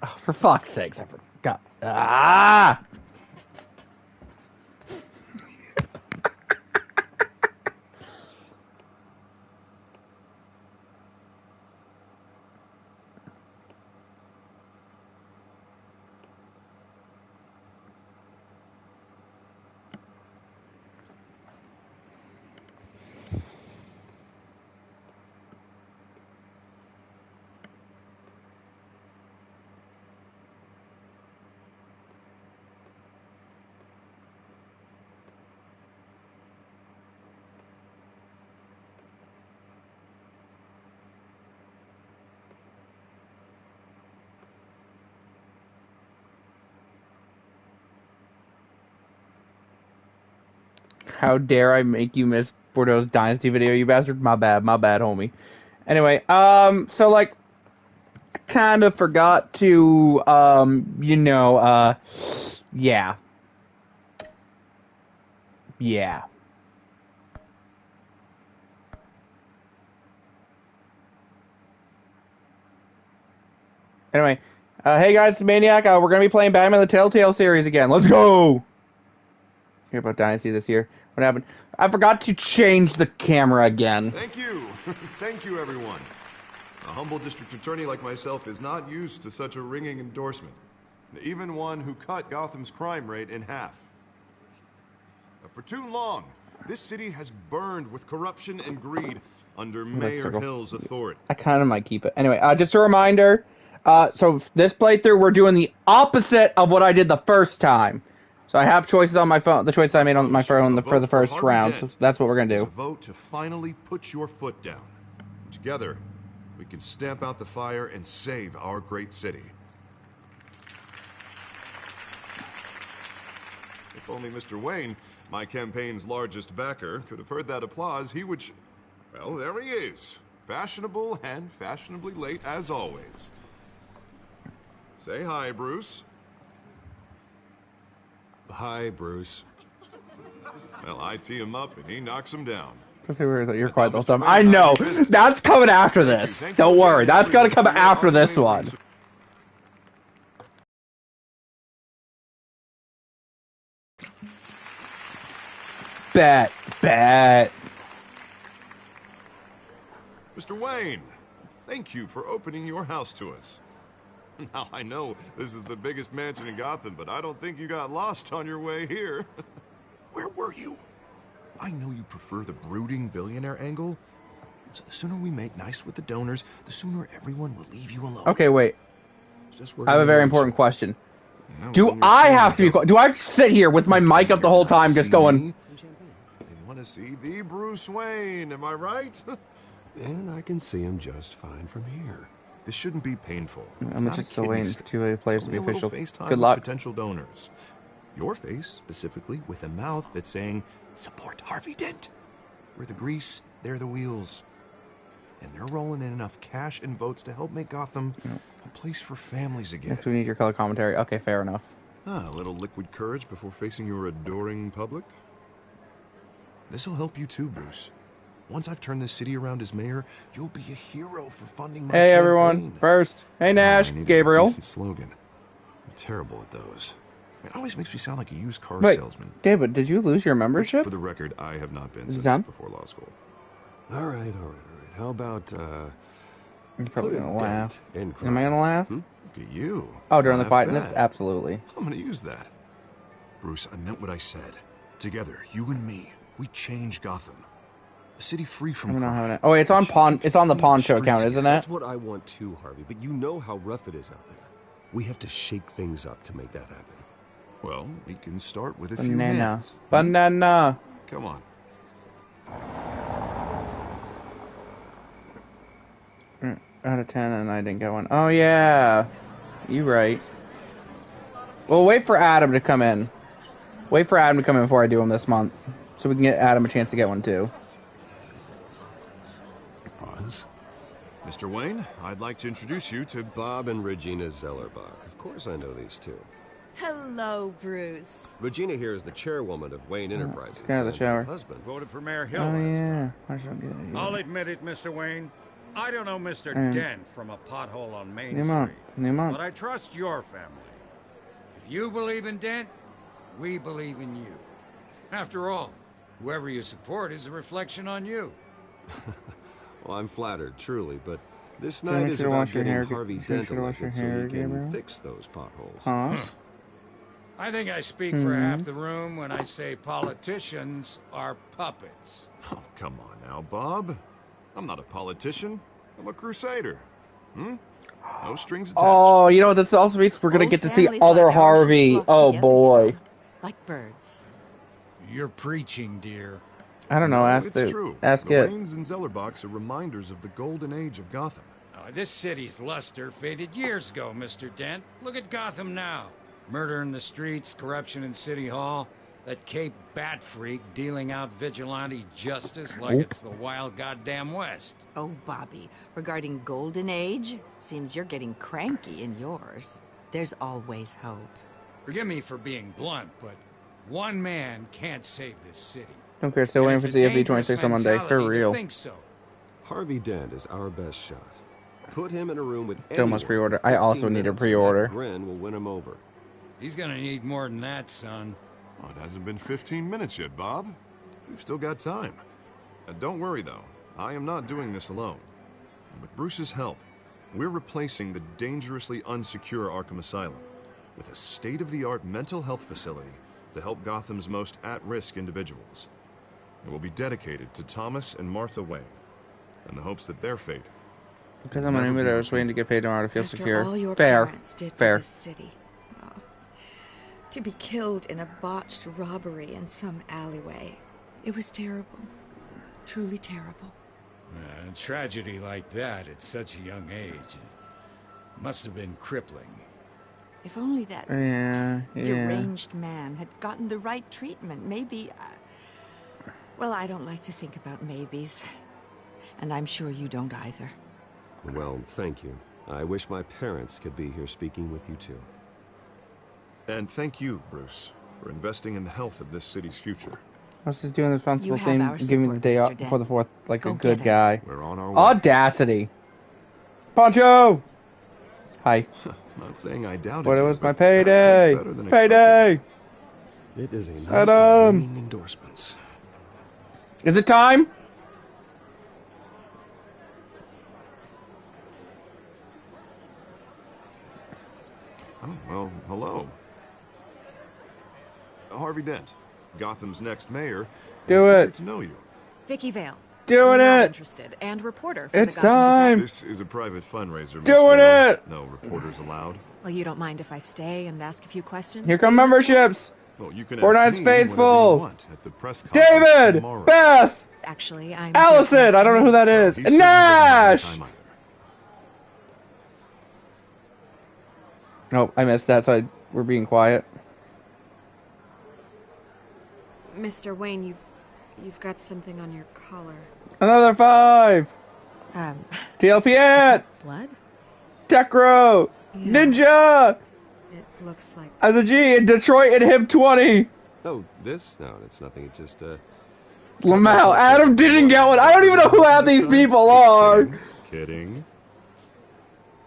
Oh, for fuck's sakes, I forgot. Ah! How dare I make you miss Bordeaux's Dynasty video, you bastard? My bad, homie. Anyway, so, like, I kind of forgot to, yeah. Yeah. Anyway, hey guys, it's Maniac. We're gonna be playing Batman the Telltale series again. Let's go! Hear about Dynasty this year. What happened? I forgot to change the camera again. Thank you. Thank you, everyone. A humble district attorney like myself is not used to such a ringing endorsement. Even one who cut Gotham's crime rate in half. For too long, this city has burned with corruption and greed under Mayor Hill's authority. I kind of might keep it. Anyway, just a reminder. So this playthrough, we're doing the opposite of what I did the first time. So I have choices on my phone. The choices I made on my phone for the first round. So that's what we're gonna do. A vote to finally put your foot down. Together, we can stamp out the fire and save our great city. If only Mr. Wayne, my campaign's largest backer, could have heard that applause, he would... Well, there he is. Fashionable and fashionably late as always. Say hi, Bruce. Hi, Bruce. Well, I tee him up and he knocks him down. You're quite the time. I know. That's coming after this. Don't worry. That's gonna come after this one. Bet. Mr. Wayne, thank you for opening your house to us. Now, I know this is the biggest mansion in Gotham, but I don't think you got lost on your way here. Where were you? I know you prefer the brooding billionaire angle. So the sooner we make nice with the donors, the sooner everyone will leave you alone. Okay, wait. I have a very important question. Do I have to be... Do I sit here with my mic up the whole time just going... They want to see the Bruce Wayne, am I right? And I can see him just fine from here. This shouldn't be painful. I'm just still waiting for two players to be official. Good luck. Potential donors. Your face, specifically, with a mouth that's saying, support Harvey Dent. We're the grease, they're the wheels. And they're rolling in enough cash and votes to help make Gotham a place for families again. We need your color commentary. Okay, fair enough. A little liquid courage before facing your adoring public. This'll help you too, Bruce. Once I've turned this city around as mayor, you'll be a hero for funding my campaign. Everyone. First. Hey, Nash. Gabriel. Slogan. I'm terrible at those. It always makes me sound like a used car Wait, salesman. David, did you lose your membership? For the record, I have not been since before law school. All right. How about, You're probably gonna laugh. Am I gonna laugh? Look at you. Oh, during the fight in this? Absolutely. I'm gonna use that. Bruce, I meant what I said. Together, you and me, we change Gotham. A city free from crime. Oh, wait, it's on the Pawn Show account, isn't it? That's what I want too, Harvey. But you know how rough it is out there. We have to shake things up to make that happen. Well, we can start with a few hands. Banana. Come on. Out of 10, and I didn't get one. Oh yeah, you right. Well, wait for Adam to come in. Wait for Adam to come in before I do him this month, so we can get Adam a chance to get one too. Mr. Wayne, I'd like to introduce you to Bob and Regina Zellerbach. Of course I know these two. Hello, Bruce. Regina here is the chairwoman of Wayne Enterprises. Get out of the shower. Husband voted for Mayor Hill. Oh yeah. I should get it. I'll admit it, Mr. Wayne. I don't know Mr. Dent from a pothole on Main Come on. Street. New month. But I trust your family. If you believe in Dent, we believe in you. After all, whoever you support is a reflection on you. Well, I'm flattered, truly, but this Do you night want is me to about wash your getting hair? Harvey Do you want Dent me to wash your elected so hair, he can Gabriel? fix those potholes. Huh? I think I speak for half the room when I say politicians are puppets. Oh, come on now, Bob. I'm not a politician. I'm a crusader. Hmm? No strings attached. Oh, you know what this also means? We're gonna Old get to see families other like ours should Harvey. flock Oh together, boy. you know, like birds. You're preaching, dear. I don't know. No, Ask it's true. Ask the it. Waynes and Zellerbachs are reminders of the golden age of Gotham. This city's luster faded years ago, Mr. Dent. Look at Gotham now. Murder in the streets, corruption in City Hall, that Cape Bat freak dealing out vigilante justice like it's the wild goddamn West. Oh, Bobby, regarding Golden Age, seems you're getting cranky in yours. There's always hope. Forgive me for being blunt, but one man can't save this city. Don't care. Still And waiting for it's a dangerous CFB26 on Monday. For mentality to real. think so. Harvey Dent is our best shot. Put him in a room with Still must anyone pre-order. for I also 15 need a minutes, and pre-order. that grin will win him over. He's gonna need more than that, son. Oh, it hasn't been 15 minutes yet, Bob. We've still got time. Don't worry, though. I am not doing this alone. And with Bruce's help, we're replacing the dangerously unsecure Arkham Asylum with a state-of-the-art mental health facility to help Gotham's most at-risk individuals. It will be dedicated to Thomas and Martha Wayne, in the hopes that their fate... Because I'm on I was waiting to get paid tomorrow to feel After secure. all your Fair. parents did for Fair. this city. Oh. To be killed in a botched robbery in some alleyway. It was terrible. Truly terrible. A tragedy like that at such a young age must have been crippling. If only that Yeah. deranged man had gotten the right treatment, maybe... well, I don't like to think about maybes. And I'm sure you don't either. Well, thank you. I wish my parents could be here speaking with you too. And thank you, Bruce, for investing in the health of this city's future. What's this doing the responsible You have thing? our Give me the support, day Mr. off Dent. before the 4th, like Go a good get him. guy. We're on our way. Audacity. Poncho! Hi. Not saying I doubted What you, was my but payday? better than Payday! It is a night Adam! of ringing endorsements. Is it time? Oh, well, hello. Harvey Dent, Gotham's next mayor. Do Eager it. to know you. Vicky Vale. Doing Not it! interested, and reporter for It's the Gotham time! This is a private fundraiser, Miss Doing Vale. it! No reporters allowed. Gazette. Well, you don't mind if I stay and ask a few questions? Here come Davis? memberships! Well, you can Fortnite's ask me whatever faithful. you want at the press conference David! tomorrow. Beth! Actually, I'm... Allison! I don't know who that Well, is. he said he didn't have any Nash! time either. Oh, I missed that, so we're being quiet. Mr. Wayne, you've got something on your collar. Another 5! TLPN! Blood? Techro! Yeah. Ninja! It looks like... As a G in Detroit and him 20! Oh, this? No, it's nothing. It just, Lamau, Adam didn't get one. I don't even know who half these people are. Kidding.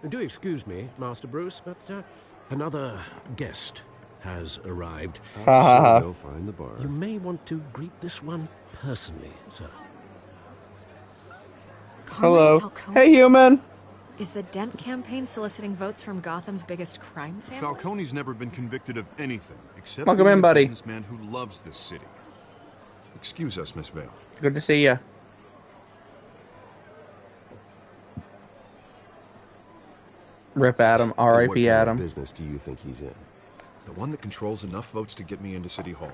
Do excuse me, Master Bruce, but another guest has arrived. I'll go find the bar. You may want to greet this one personally, sir. Hello. Falcone? Hey, human. Is the Dent campaign soliciting votes from Gotham's biggest crime family? Falcone's never been convicted of anything except Welcome being in, a buddy. businessman who loves this city. Excuse us, Miss Vale. Good to see you. Rip Adam. What R.I.P. kind of Adam. business do you think he's in? The one that controls enough votes to get me into City Hall.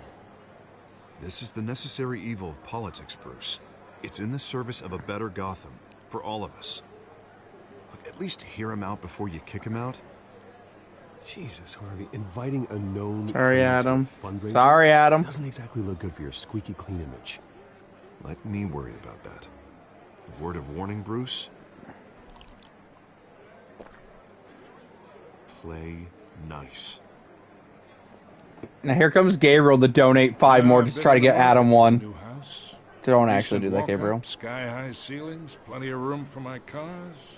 This is the necessary evil of politics, Bruce. It's in the service of a better Gotham, for all of us. Look, at least hear him out before you kick him out. Jesus, Harvey, inviting a known Sorry, criminal to a Adam. fundraiser Sorry, Adam. doesn't exactly look good for your squeaky clean image. Let me worry about that. A word of warning, Bruce. Play nice. Now here comes Gabriel to donate 5 more just to try to get Adam one. New house. Don't actually do Decent that, walk-up, Gabriel. Sky-high ceilings, plenty of room for my cars.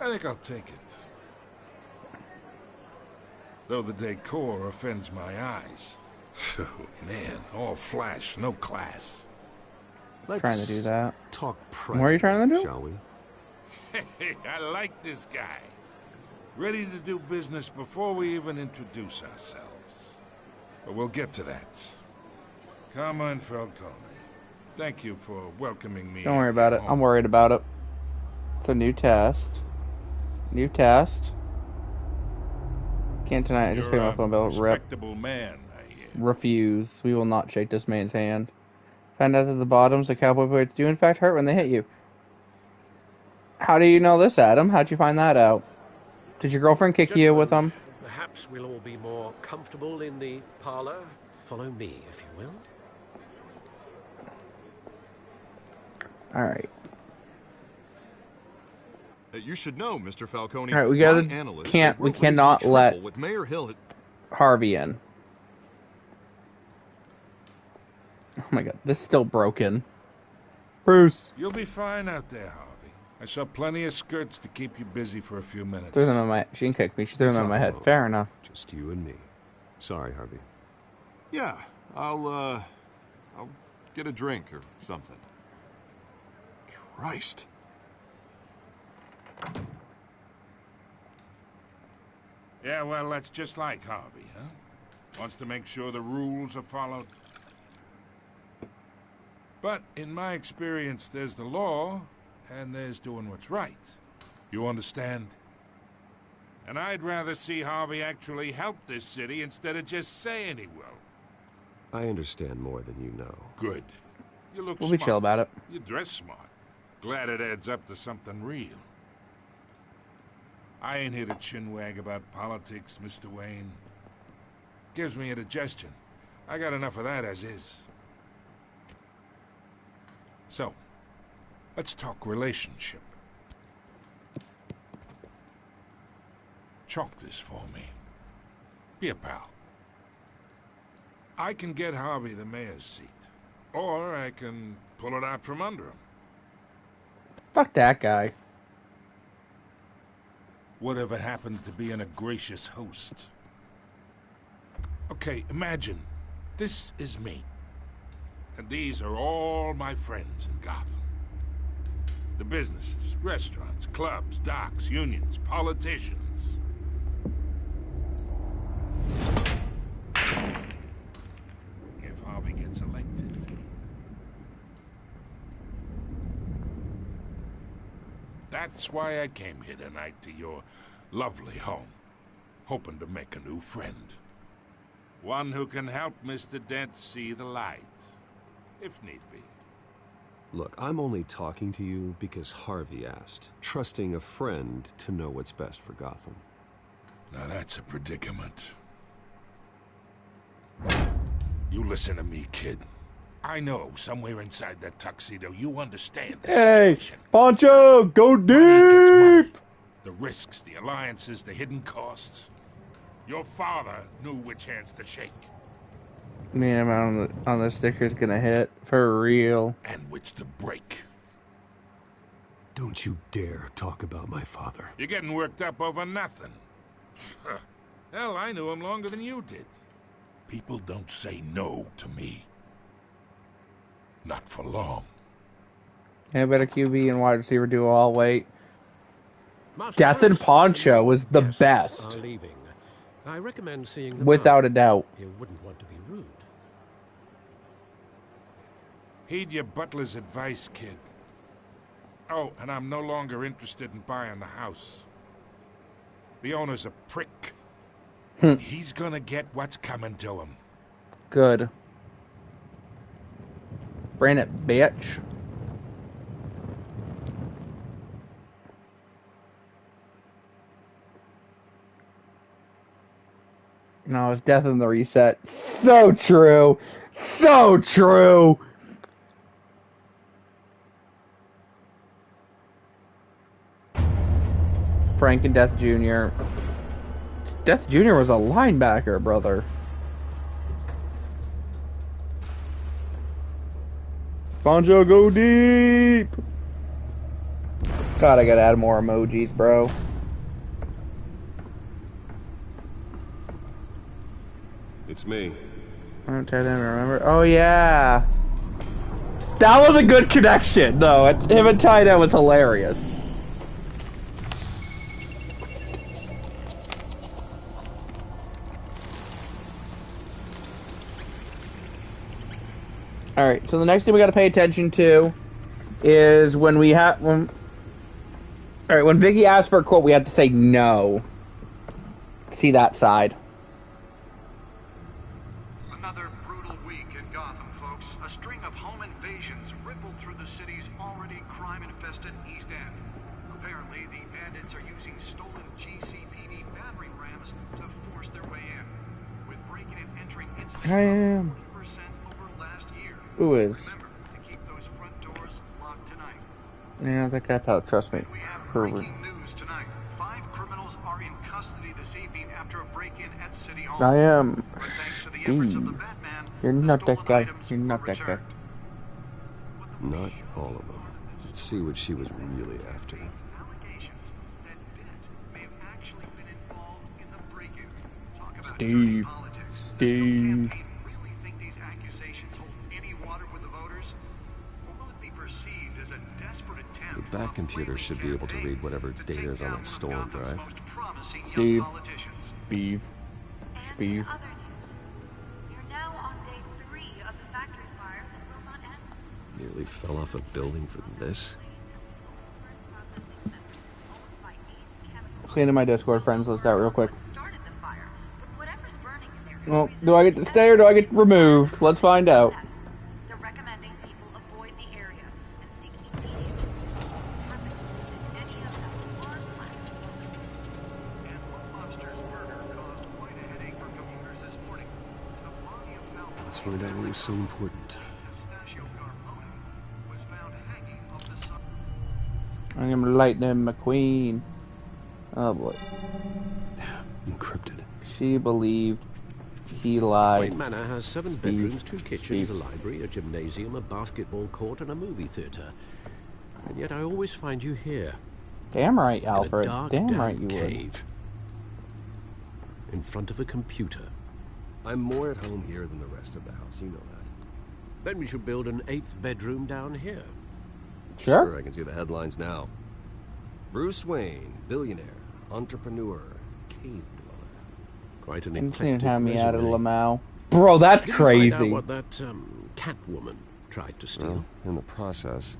I think I'll take it. though the decor offends my eyes. Oh, man, all flash, no class. Let's Trying to do that. talk What are you trying to do? shall we? Hey, I like this guy. Ready to do business before we even introduce ourselves. But we'll get to that. Carmine Falcone, thank you for welcoming me. Don't worry about it. I'm worried about it. It's a new test. New test. Can't tonight. I just paid my phone bill. Rip. Respectable man, I hear. Refuse. We will not shake this man's hand. Find out that the bottoms the cowboy boots do in fact hurt when they hit you. How do you know this, Adam? How'd you find that out? Did your girlfriend kick you with them? Perhaps we'll all be more comfortable in the parlor. Follow me, if you will. Alright. You should know, Mr. Falcone. Alright, we cannot let what Mayor Hill Harvey in. Oh my god, this is still broken. Bruce. You'll be fine out there, Harvey. I saw plenty of skirts to keep you busy for a few minutes. Threw them in my... She didn't kick me. She threw them in my head. Fair enough. Just you and me. Sorry, Harvey. Yeah, I'll get a drink or something. Christ. Yeah, well, that's just like Harvey, huh? Wants to make sure the rules are followed. But in my experience, there's the law, and there's doing what's right. You understand? And I'd rather see Harvey actually help this city instead of just saying he will. I understand more than you know. Good. You look We'll smart. be chill about it. You dress smart. Glad it adds up to something real. I ain't here to chinwag about politics, Mr. Wayne. Gives me indigestion. I got enough of that as is. So, let's talk relationship. Chalk this for me. Be a pal. I can get Harvey the mayor's seat. Or I can pull it out from under him. Fuck that guy. Whatever happened to being a gracious host? Okay, imagine. This is me. And these are all my friends in Gotham. The businesses, restaurants, clubs, docks, unions, politicians. If Harvey gets elected. That's why I came here tonight to your lovely home, hoping to make a new friend. One who can help Mr. Dent see the light, if need be. Look, I'm only talking to you because Harvey asked, trusting a friend to know what's best for Gotham. Now that's a predicament. You listen to me, kid. I know, somewhere inside that tuxedo, you understand the situation. Poncho, go Money gets money. deep! The risks, the alliances, the hidden costs. Your father knew which hands to shake. Me and him on the sticker's gonna hit. For real. And which to break. Don't you dare talk about my father. You're getting worked up over nothing. Hell, I knew him longer than you did. People don't say no to me. Not for long. And a better QB and wide receiver duo all wait. Master Death and Bruce, Poncho was the guests best. Are leaving. I recommend seeing them Without out. a doubt. You wouldn't want to be rude. Heed your butler's advice, kid. Oh, and I'm no longer interested in buying the house. The owner's a prick. He's gonna get what's coming to him. Good. Bring it, bitch. No, it's death in the reset. So true. So true. Frank and Death Jr. Death Jr. was a linebacker, brother. Poncho, go deep. God, I gotta add more emojis, bro. It's me. I'm trying to remember. Oh, yeah. That was a good connection, though. Him and Tyda was hilarious. Alright, so the next thing we gotta pay attention to is when we have... Alright, when Vicky asks for a quote, we have to say no. See that side. Another brutal week in Gotham, folks. A string of home invasions rippled through the city's already crime-infested East End. Apparently, the bandits are using stolen GCPD battering rams to force their way in. With breaking and entering incidents up 40% over last year. Who is? Remember to keep those front doors locked tonight. Yeah, that guy probably trust me. And we have breaking news tonight. 5 criminals are in custody this evening after a break-in at City Hall. I am But thanks to the efforts of the Steve. Batman, You're the not that stolen guy. items You're not were that guy. returned. Not all of them. Let's see what she was really after. Allegations that Dent may have actually been involved in the break-in. Talk about dirty Steve. politics. Does Steve. Bill's campaign really think these accusations hold any water with the voters? Or will it be perceived as a desperate attempt The Bat computer should be able to read whatever data is on that storm drive. Steve. Politicians. Steve. And Steve. in other news, you're now on day 3 of the factory fire that will not end. Nearly fell off a building for this. Cleaning my Discord friends list out real quick. Started the fire, but whatever's burning in there Well, do I get to stay or do I get removed? Let's find out. They're recommending people avoid the area and seek immediate happened if any of them are less. And one lobster's murder caused quite a headache for commuters this morning. The body of Falcon, Let's find out what was so important. Pistachio Garmoni, was found hanging off the side. I'm gonna Lightning McQueen. Oh boy. Encrypted. She believed he lied. Wayne Manor has 7 Steve. bedrooms, 2 kitchens, Steve. a library, a gymnasium, a basketball court, and a movie theater. And yet I always find you here. Damn right, In a Alfred. dark, Damn damp right you would. cave. In front of a computer. I'm more at home here than the rest of the house, you know that. Then we should build an 8th bedroom down here. Sure. I can see the headlines now. Bruce Wayne, billionaire, entrepreneur, cave dweller. Quite an And eclectic seeing how me out of resume. Lamau. Bro, that's Did you find out crazy. what that Catwoman tried to steal? Well, in the process,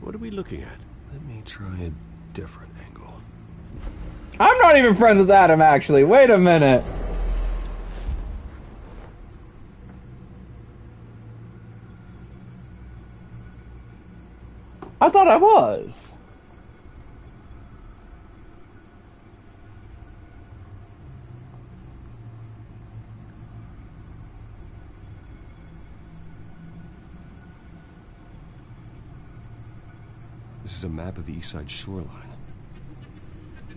What are we looking at? let me try a different angle. I'm not even friends with Adam, actually. Wait a minute. I thought I was. This is a map of the east side shoreline.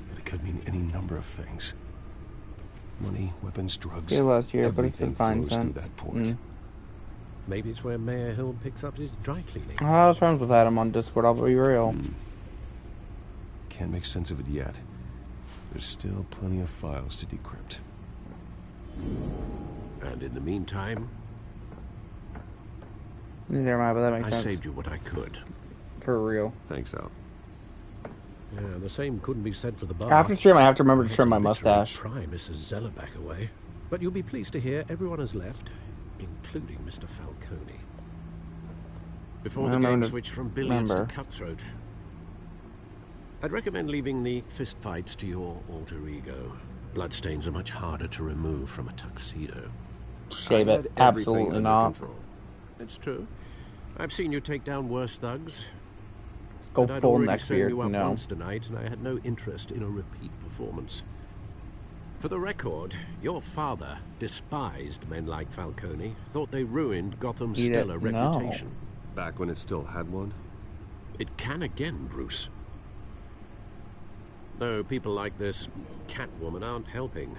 But it could mean any number of things. Money, weapons, drugs. Yeah, last year, but it's been everything fine flows through since. that port. Maybe it's where Mayor Hill picks up his dry cleaning. I was friends with Adam on Discord, I'll be real. Can't make sense of it yet. There's still plenty of files to decrypt. And in the meantime, Neither am I, but that makes I sense. saved you what I could. For real. Thanks, Al. Yeah, the same couldn't be said for the bar. After stream, I have to remember to I trim my had to literally mustache. Pry Mrs. Zellerback away. But you'll be pleased to hear everyone has left, including Mr. Falcone. Before I the game remember- switched from billiards remember. to cutthroat. I'd recommend leaving the fistfights to your alter ego. Bloodstains are much harder to remove from a tuxedo. Shave I it. had everything Absolutely under not. control. It's true. I've seen you take down worse thugs. Go but I'd full already neck sewn beard. you up No. once tonight, and I had no interest in a repeat performance. For the record, your father despised men like Falcone, thought they ruined Gotham's He stellar didn't know. reputation. Back when it still had one? It can again, Bruce. Though people like this Catwoman aren't helping.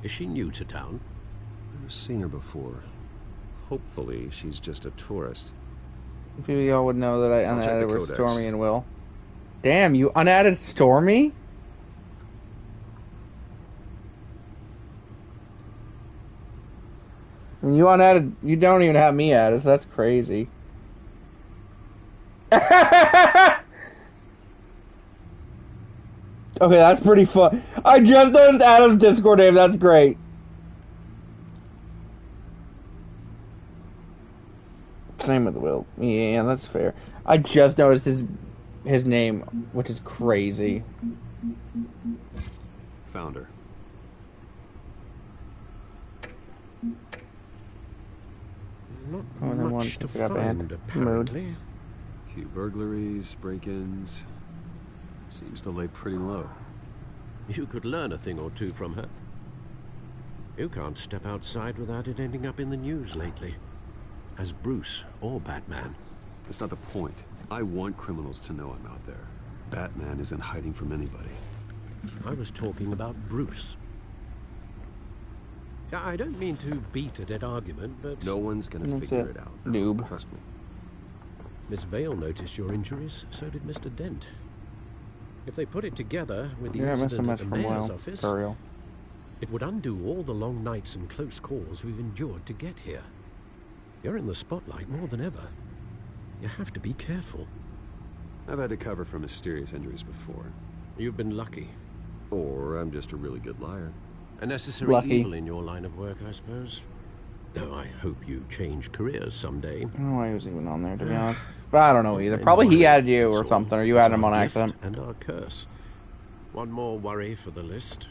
Is she new to town? I've seen her before. Hopefully, she's just a tourist. Maybe y'all would know that I I'll check the unadded with codex. Stormy and Will. Damn, you unadded Stormy? You unadded. You don't even have me added, so that's crazy. Okay, that's pretty fun. I just noticed Adam's Discord name. That's great. Same with Will. Yeah, that's fair. I just noticed his name, which is crazy. Found her. Not much to find, apparently. A few burglaries, break-ins. Seems to lay pretty low. You could learn a thing or two from her. You can't step outside without it ending up in the news lately. As Bruce or Batman. That's not the point. I want criminals to know I'm out there. Batman isn't hiding from anybody. I was talking about Bruce. I don't mean to beat a dead argument, but... No one's gonna figure it out. Noob. Trust me. Miss Vale noticed your injuries, so did Mr. Dent. If they put it together with the incident at the mayor's office, it would undo all the long nights and close calls we've endured to get here. You're in the spotlight more than ever. You have to be careful. I've had to cover for mysterious injuries before. You've been lucky. Or I'm just a really good liar. A necessary evil in your line of work, I suppose. Though I hope you change careers someday. I don't know why he was even on there, to be honest. But I don't know either. Probably he added you or something, or you added him on accident. And our curse. One more worry for the list.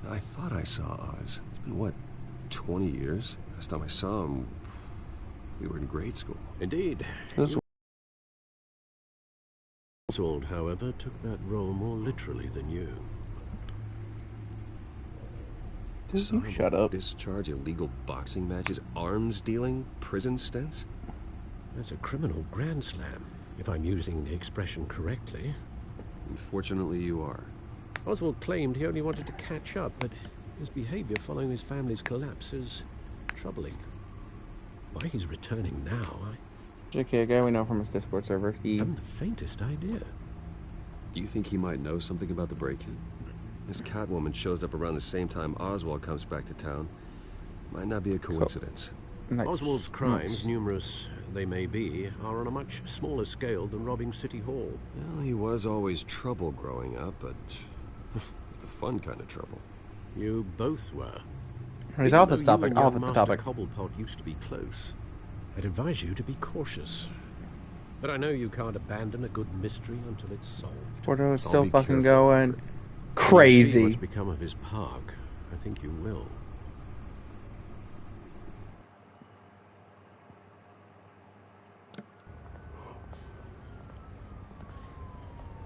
I thought I saw Oz. It's been, what, 20 years? Last time I saw him, we were in grade school. Indeed. Oswald, however, took that role more literally than you. Shut up. Discharge, illegal boxing matches, arms dealing, prison stints? That's a criminal grand slam, if I'm using the expression correctly. Unfortunately, you are. Oswald claimed he only wanted to catch up, but his behavior following his family's collapse is troubling. Why he's returning now, JK, a guy we know from his Discord server. I haven't the faintest idea. Do you think he might know something about the break-in? This Catwoman shows up around the same time Oswald comes back to town. Might not be a coincidence. Nice. Oswald's crimes, numerous they may be, are on a much smaller scale than robbing City Hall. Well, he was always trouble growing up, but it's the fun kind of trouble. You both were. He's off this topic. Off the topic. Cobblepot used to be close. I'd advise you to be cautious. But I know you can't abandon a good mystery until it's solved. Porto is still fucking going crazy. What's become of his park? I think you will.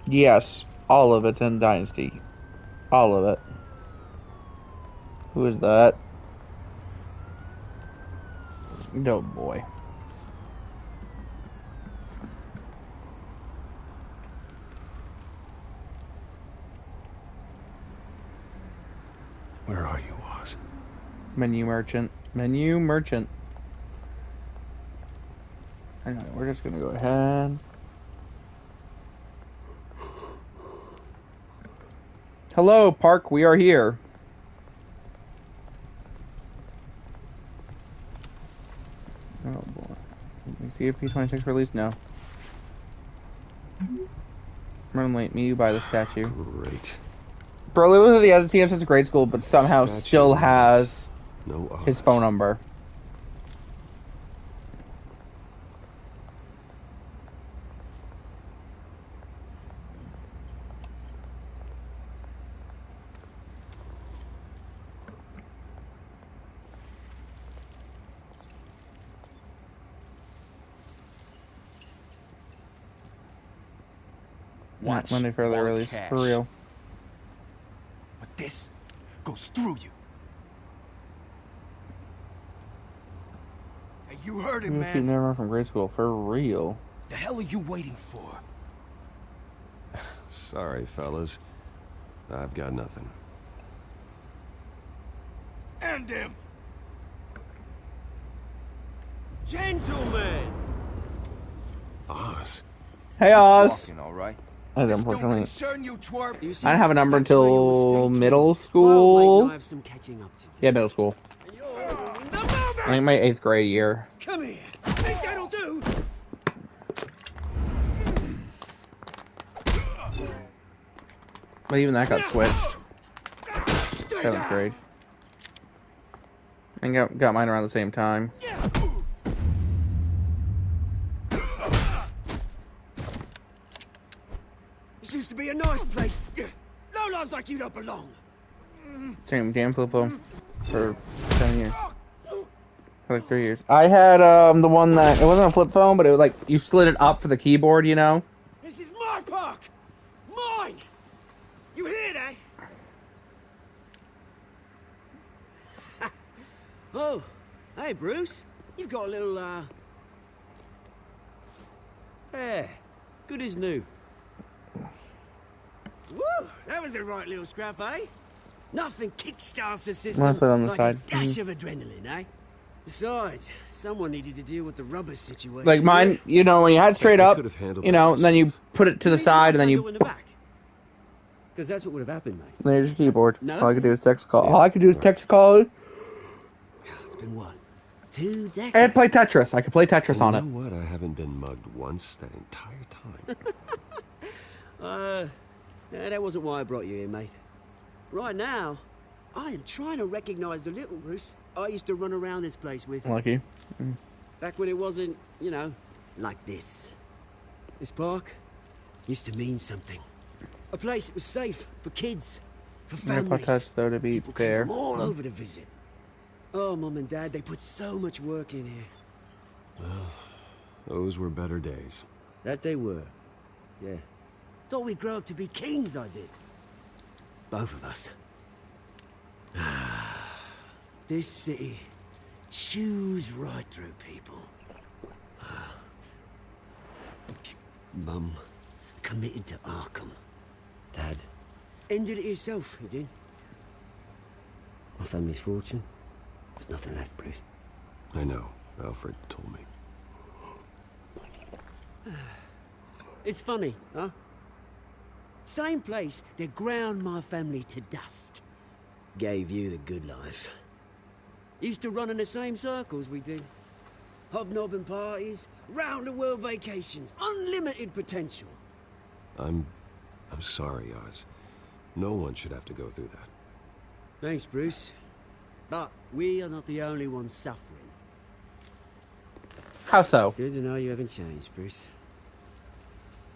Yes, all of it's in Dynasty. All of it. Who is that? Oh boy. Where are you, Oz? Menu merchant. Menu merchant. Hang on, we're just gonna go ahead. Hello, Park. We are here. Oh boy. Is the P26 released? No. Run late. Me, you buy the statue. Great. Bro, literally has a TM since grade school, but somehow still has his phone number. Not Monday further release. Cash. For real. But this goes through you. Hey, you heard it, You man. never from grade school. For real. The hell are you waiting for? Sorry, fellas. I've got nothing. End him! Gentlemen! Oz? Hey, Oz. Walking, all right? Unfortunately, You twerp. I didn't have a number That's where you're until mistaken. middle Well, school. mate, I have some catching up to do. Yeah, middle school. And you're in the I think my 8th grade year. Come here. Think that'll do? But even that got switched. 7th grade. And got mine around the same time. This used to be a nice place. No lives like you don't belong. Same damn flip phone for 10 years. For like 3 years. I had the one that it wasn't a flip phone, but it was like you slid it up for the keyboard, you know. This is my park. Mine. You hear that? Oh, hey Bruce. You've got a little yeah, good as new. Woo! That was a right little scrap, eh? Nothing kickstarts the system Let's put it on the like side. a dash of adrenaline, eh? Besides, someone needed to deal with the rubber situation. Like mine, you know, when you had it straight up, you know, and then you put it to the side, and then you. in the back. Because that's what would have happened, mate. There's your keyboard. No? All I could do is text call. All I could do is text call. It's been what? 2 decades. And play Tetris. I could play Tetris on it. You know what? I haven't been mugged once that entire time. Yeah, that wasn't why I brought you here, mate. Right now, I am trying to recognize the little Bruce I used to run around this place with. Lucky. Back when it wasn't, you know, like this. This park used to mean something. A place that was safe for kids, for families. Touch though to be People fair. came from all over to visit. Oh, Mum and Dad, they put so much work in here. Well, those were better days. That they were. Yeah. Thought we'd grow up to be kings, I did. Both of us. This city chews right through people. Mum committed to Arkham. Dad ended it himself, he did. My family's fortune. There's nothing left, Bruce. I know. Alfred told me. It's funny, huh? Same place that ground my family to dust. Gave you the good life. Used to run in the same circles we did. Hobnobbing parties, round-the-world vacations, unlimited potential. I'm sorry, Oz. No one should have to go through that. Thanks, Bruce. But we are not the only ones suffering. How so? Good to know you haven't changed, Bruce.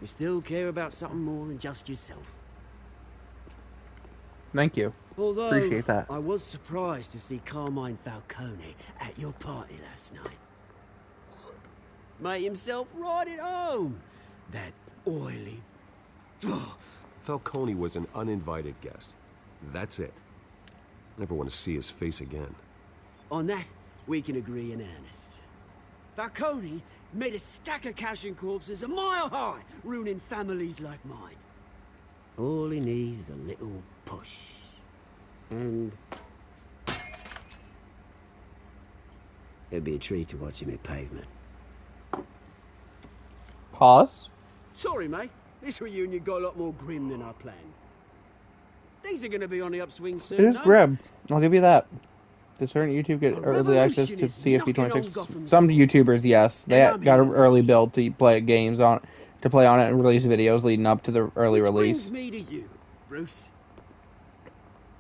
You still care about something more than just yourself. Thank you. Although, Appreciate that. I was surprised to see Carmine Falcone at your party last night. Made himself right at home. That oily... Falcone was an uninvited guest. That's it. Never want to see his face again. On that, we can agree in earnest. Falcone made a stack of cash and corpses a mile high, ruining families like mine. All he needs is a little push. And... it'd be a treat to watch him hit pavement. Pause. Sorry, mate. This reunion got a lot more grim than I planned. Things are going to be on the upswing soon. It is no? grim. I'll give you that. Does certain YouTube get early access to CFP26? Some YouTubers, yes, they got an early build to play games on, to play on it and release videos leading up to the early release. Brings me to you, Bruce.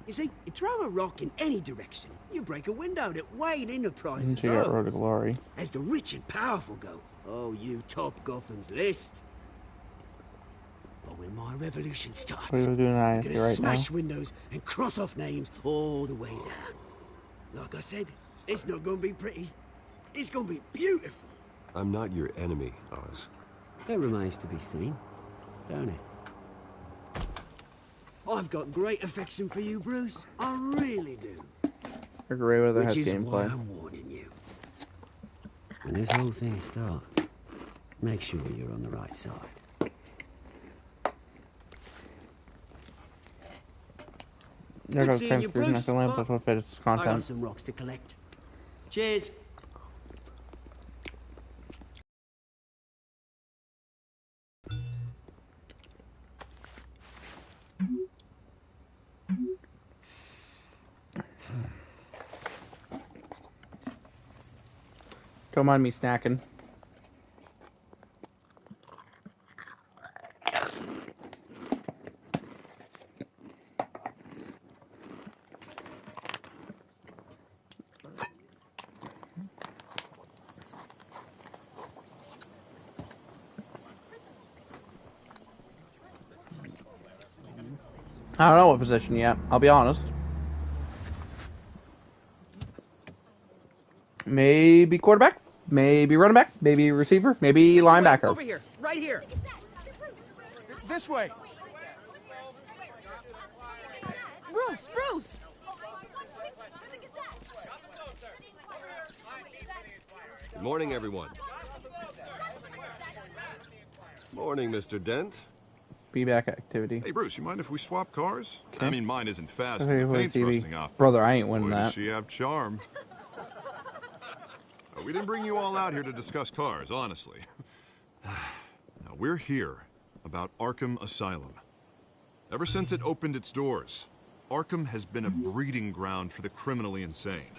You see, you throw a rock in any direction, you break a window that Wayne Enterprises Into your road to owns. glory. As the rich and powerful go, oh, you top Gotham's list. But when my revolution starts, What are you doing I'm right gonna now? smash windows and cross off names all the way down. Like I said, it's not gonna be pretty. It's gonna be beautiful. I'm not your enemy, Oz. That remains to be seen, don't it? I've got great affection for you, Bruce. I really do. Agree with it has Which is why gameplay. I'm warning you. When this whole thing starts, make sure you're on the right side. There Good goes seeing you, Prince Bruce. Lamp with its I got content. some rocks to collect. Cheers. Don't mind me snacking. I don't know what position yet. I'll be honest. Maybe quarterback, maybe running back, maybe receiver, maybe linebacker. Over here, right here. This way. Bruce! Good morning, everyone. Morning, Mr. Dent. Be back activity. Hey, Bruce, you mind if we swap cars? Okay. I mean, mine isn't fast. Okay, And the paint's rusting off. Brother, I ain't winning Boy, that. Does she have charm. We didn't bring you all out here to discuss cars, honestly. Now, we're here about Arkham Asylum. Ever since it opened its doors, Arkham has been a breeding ground for the criminally insane.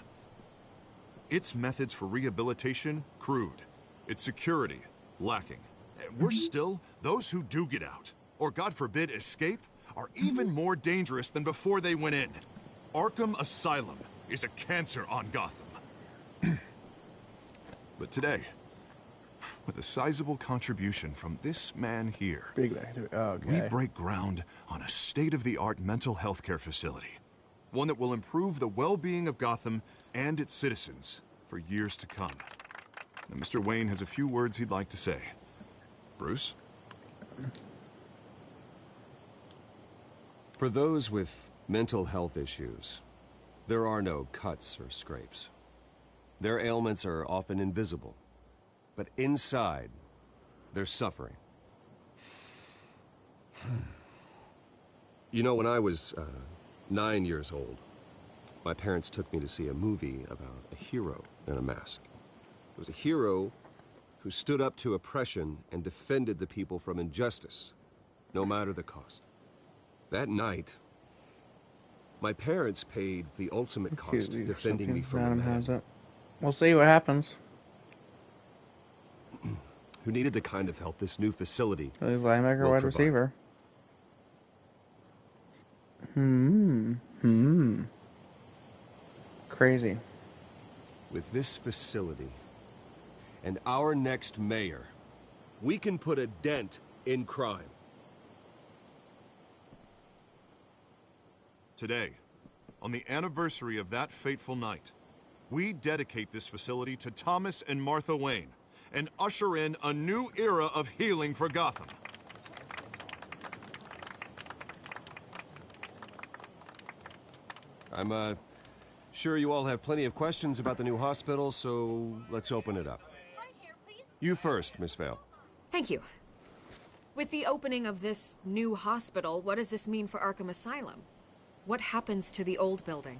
Its methods for rehabilitation, crude. Its security, lacking. And worse still, those who do get out, or God forbid escape, are even more dangerous than before they went in. Arkham Asylum is a cancer on Gotham. But today, with a sizable contribution from this man here, we break ground on a state-of-the-art mental health care facility. One that will improve the well-being of Gotham and its citizens for years to come. Now, Mr. Wayne has a few words he'd like to say. Bruce? For those with mental health issues, there are no cuts or scrapes. Their ailments are often invisible, but inside, they're suffering. You know, when I was 9 years old, my parents took me to see a movie about a hero in a mask. It was a hero who stood up to oppression and defended the people from injustice, no matter the cost. That night, my parents paid the ultimate cost defending me from a man We'll see what happens. who needed the kind of help this new facility Linebacker, wide receiver. Crazy. With this facility and our next mayor, we can put a dent in crime. Today, on the anniversary of that fateful night, we dedicate this facility to Thomas and Martha Wayne and usher in a new era of healing for Gotham. I'm sure you all have plenty of questions about the new hospital, so let's open it up. You first, Miss Vale. Thank you. With the opening of this new hospital, what does this mean for Arkham Asylum? What happens to the old building?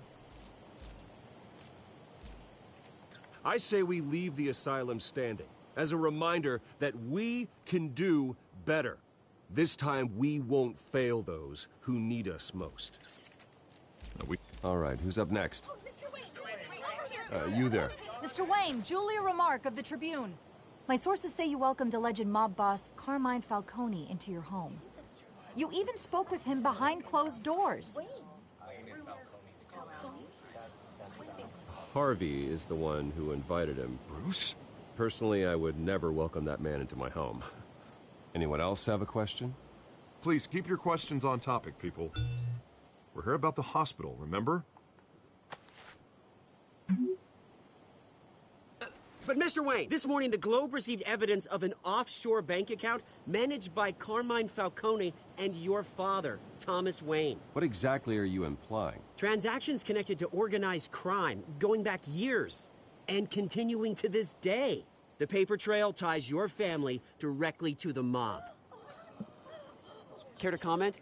I say we leave the asylum standing as a reminder that we can do better. This time we won't fail those who need us most. All right, who's up next? You there. Mr. Wayne, Julia Remark of the Tribune. My sources say you welcomed alleged mob boss Carmine Falcone into your home. You even spoke with him behind closed doors. Harvey is the one who invited him. Bruce? Personally, I would never welcome that man into my home. Anyone else have a question? Please, keep your questions on topic, people. We're here about the hospital, remember? But Mr. Wayne, this morning the Globe received evidence of an offshore bank account managed by Carmine Falcone and your father, Thomas Wayne. What exactly are you implying? Transactions connected to organized crime, going back years, and continuing to this day. The paper trail ties your family directly to the mob. Care to comment?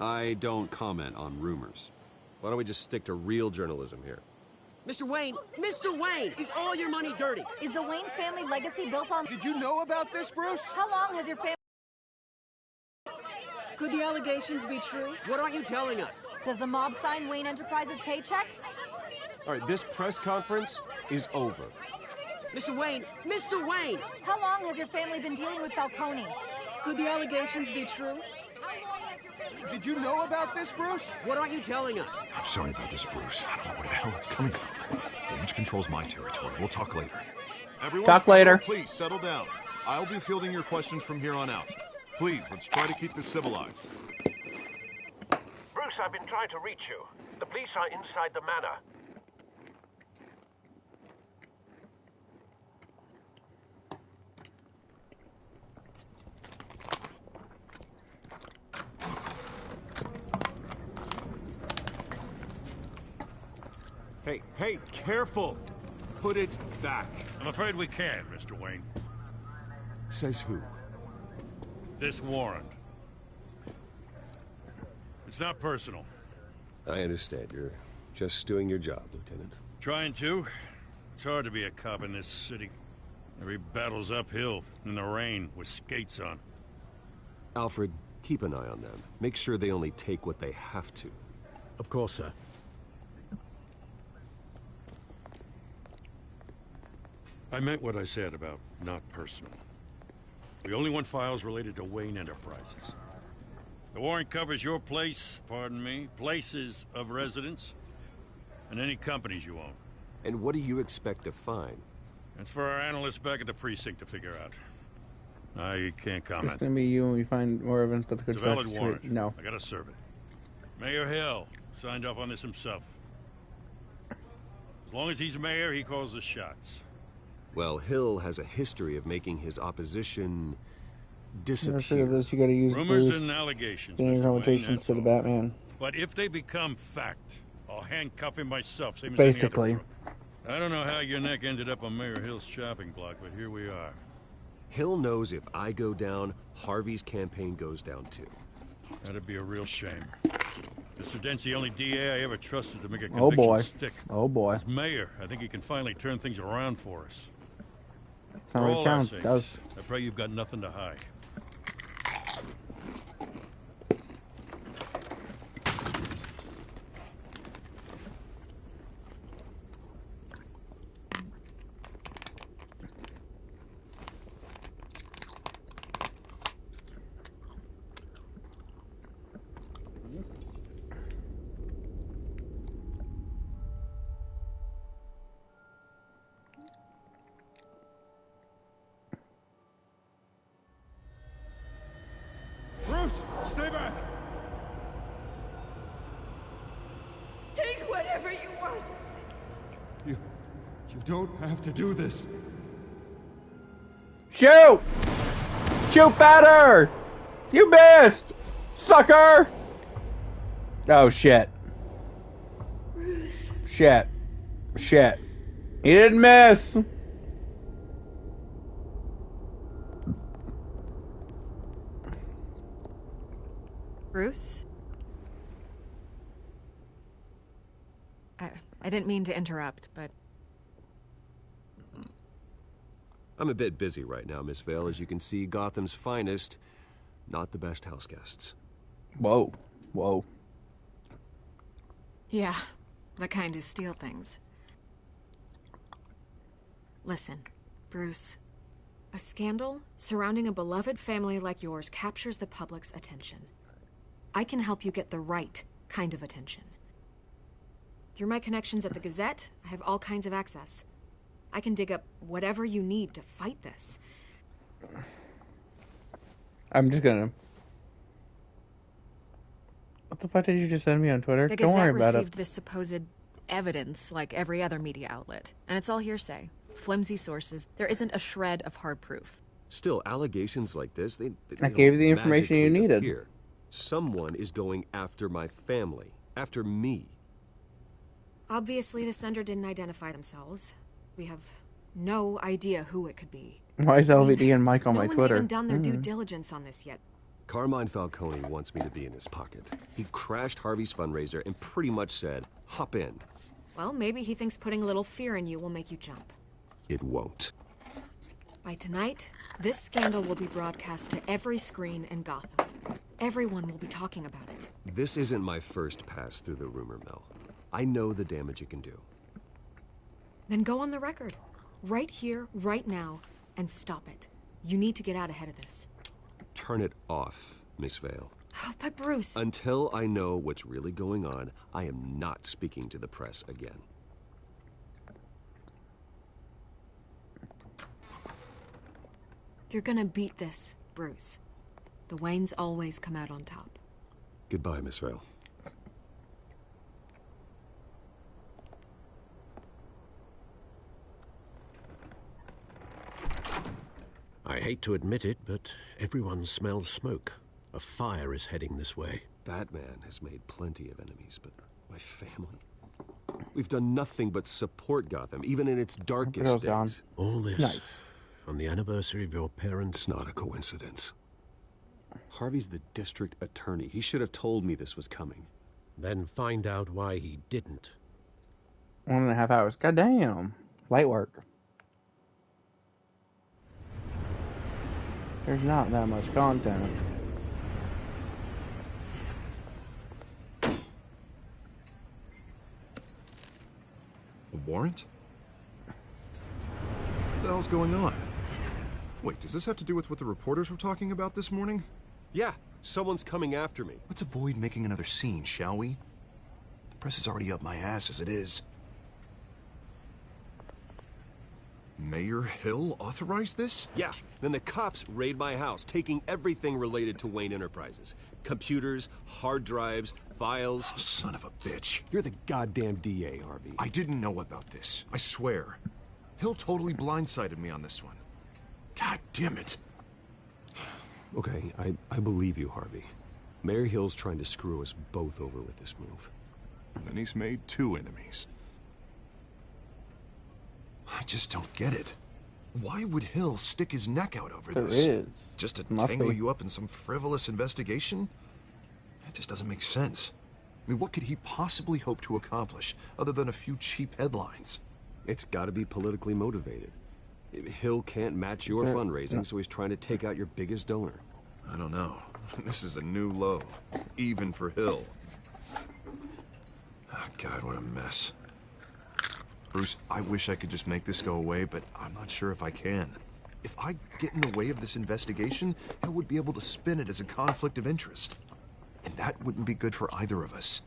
I don't comment on rumors. Why don't we just stick to real journalism here? Mr. Wayne! Mr. Wayne! Is all your money dirty? Is the Wayne family legacy built on... Did you know about this, Bruce? How long has your family... Could the allegations be true? What aren't you telling us? Does the mob sign Wayne Enterprises paychecks? All right, this press conference is over. Mr. Wayne! Mr. Wayne! How long has your family been dealing with Falcone? Could the allegations be true? Did you know about this, Bruce? What aren't you telling us? I'm sorry about this, Bruce. I don't know where the hell it's coming from. Damage control's my territory. We'll talk later. Everyone, talk later. Please settle down. I'll be fielding your questions from here on out. Please, let's try to keep this civilized. Bruce, I've been trying to reach you. The police are inside the manor. Hey, careful! Put it back. I'm afraid we can't, Mr. Wayne. Says who? This warrant. It's not personal. I understand. You're just doing your job, Lieutenant. Trying to. It's hard to be a cop in this city. Every battle's uphill, in the rain, with skates on. Alfred, keep an eye on them. Make sure they only take what they have to. Of course, sir. I meant what I said about not personal. We only want files related to Wayne Enterprises. The warrant covers your place, pardon me, places of residence, and any companies you own. And what do you expect to find? That's for our analysts back at the precinct to figure out. I can't comment. It's gonna be you when we find more evidence, but the good It's a valid stuff. warrant. No. I gotta serve it. Mayor Hill signed off on this himself. As long as he's mayor, he calls the shots. Well, Hill has a history of making his opposition disappear. Instead of this, you gotta use Rumors Bruce and allegations, in Mr. Wayne, connotations that's to the all. Batman. But if they become fact, I'll handcuff him myself, same as Basically. any other crook. I don't know how your neck ended up on Mayor Hill's shopping block, but here we are. Hill knows if I go down, Harvey's campaign goes down too. That'd be a real shame. Mr. Dent's the only DA I ever trusted to make a Oh conviction boy. stick. Oh boy. As mayor, I think he can finally turn things around for us. That's For how all it our counts. sakes, Does. I pray you've got nothing to hide. Bruce, stay back! Take whatever you want. You don't have to do this. Shoot! Shoot better! You missed! Sucker! Oh shit. Bruce. Shit. Shit. He didn't miss! Bruce? I didn't mean to interrupt, but... I'm a bit busy right now, Miss Vale. As you can see, Gotham's finest, not the best house guests. Whoa. Whoa. Yeah, the kind who steal things. Listen, Bruce. A scandal surrounding a beloved family like yours captures the public's attention. I can help you get the right kind of attention. Through my connections at the Gazette, I have all kinds of access. I can dig up whatever you need to fight this. I'm just gonna... What the fuck did you just send me on Twitter? The Don't Gazette worry about received it. this supposed evidence like every other media outlet, and it's all hearsay. Flimsy sources. There isn't a shred of hard proof. Still, allegations like this, they I gave you the don't information you magically needed. appear. Someone is going after my family, after me. Obviously, the sender didn't identify themselves. We have no idea who it could be. Why is LVD and Mike on no my one's Twitter? even done their due diligence on this yet. Carmine Falcone wants me to be in his pocket. He crashed Harvey's fundraiser and pretty much said, hop in. Well, maybe he thinks putting a little fear in you will make you jump. It won't. By tonight, this scandal will be broadcast to every screen in Gotham. Everyone will be talking about it. This isn't my first pass through the rumor mill. I know the damage it can do. Then go on the record. Right here, right now, and stop it. You need to get out ahead of this. Turn it off, Miss Vale. Oh, but Bruce... Until I know what's really going on, I am not speaking to the press again. You're gonna beat this, Bruce. The Waynes always come out on top. Goodbye, Miss Vale. I hate to admit it, but everyone smells smoke. A fire is heading this way. Batman has made plenty of enemies, but my family? We've done nothing but support Gotham, even in its darkest days. All this Nice. on the anniversary of your parents'... It's not a coincidence. Harvey's the district attorney. He should have told me this was coming. Then find out why he didn't. 1.5 hours. Goddamn. Light work. There's not that much content. A warrant? What the hell's going on? Wait, does this have to do with what the reporters were talking about this morning? Yeah, someone's coming after me. Let's avoid making another scene, shall we? The press is already up my ass as it is. Mayor Hill authorized this? Yeah, then the cops raid my house, taking everything related to Wayne Enterprises. Computers, hard drives, files. Oh, son of a bitch. You're the goddamn DA, Harvey. I didn't know about this, I swear. Hill totally blindsided me on this one. God damn it. Okay, I believe you, Harvey. Mayor Hill's trying to screw us both over with this move. And then he's made 2 enemies. I just don't get it. Why would Hill stick his neck out over this? There is. Just to Must tangle be. you up in some frivolous investigation? It just doesn't make sense. I mean, what could he possibly hope to accomplish other than a few cheap headlines? It's gotta be politically motivated. Hill can't match your fundraising, so he's trying to take out your biggest donor. I don't know. This is a new low. Even for Hill. Oh, God, what a mess. Bruce, I wish I could just make this go away, but I'm not sure if I can. If I get in the way of this investigation, Hill would be able to spin it as a conflict of interest. And that wouldn't be good for either of us.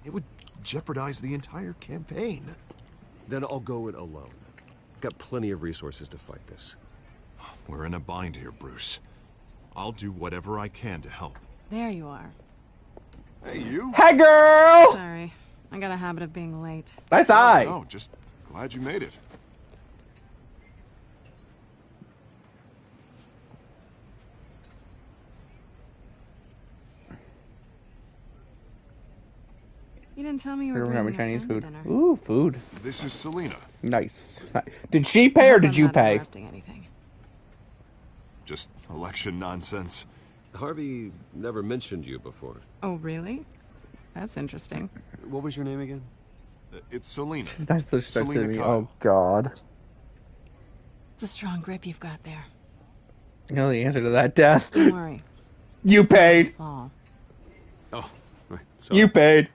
It would jeopardize the entire campaign. Then I'll go it alone. I've got plenty of resources to fight this. We're in a bind here, Bruce. I'll do whatever I can to help. There you are. Hey, you? Hey, girl! Sorry. I got a habit of being late. Nice eye. No, just glad you made it. You didn't tell me you were We're having bringing a Chinese friend food. to dinner. Ooh, food. This is Selena. Nice. Did she pay or did you I'm not pay? interrupting anything. Just election nonsense. Harvey never mentioned you before. Oh, really? That's interesting. What was your name again? It's Selena. She's nice to start Selena me. Kyle. Oh, God. It's a strong grip you've got there. You know the answer to that, Death. Don't worry. You paid. Fall. Oh, right. Sorry. You paid.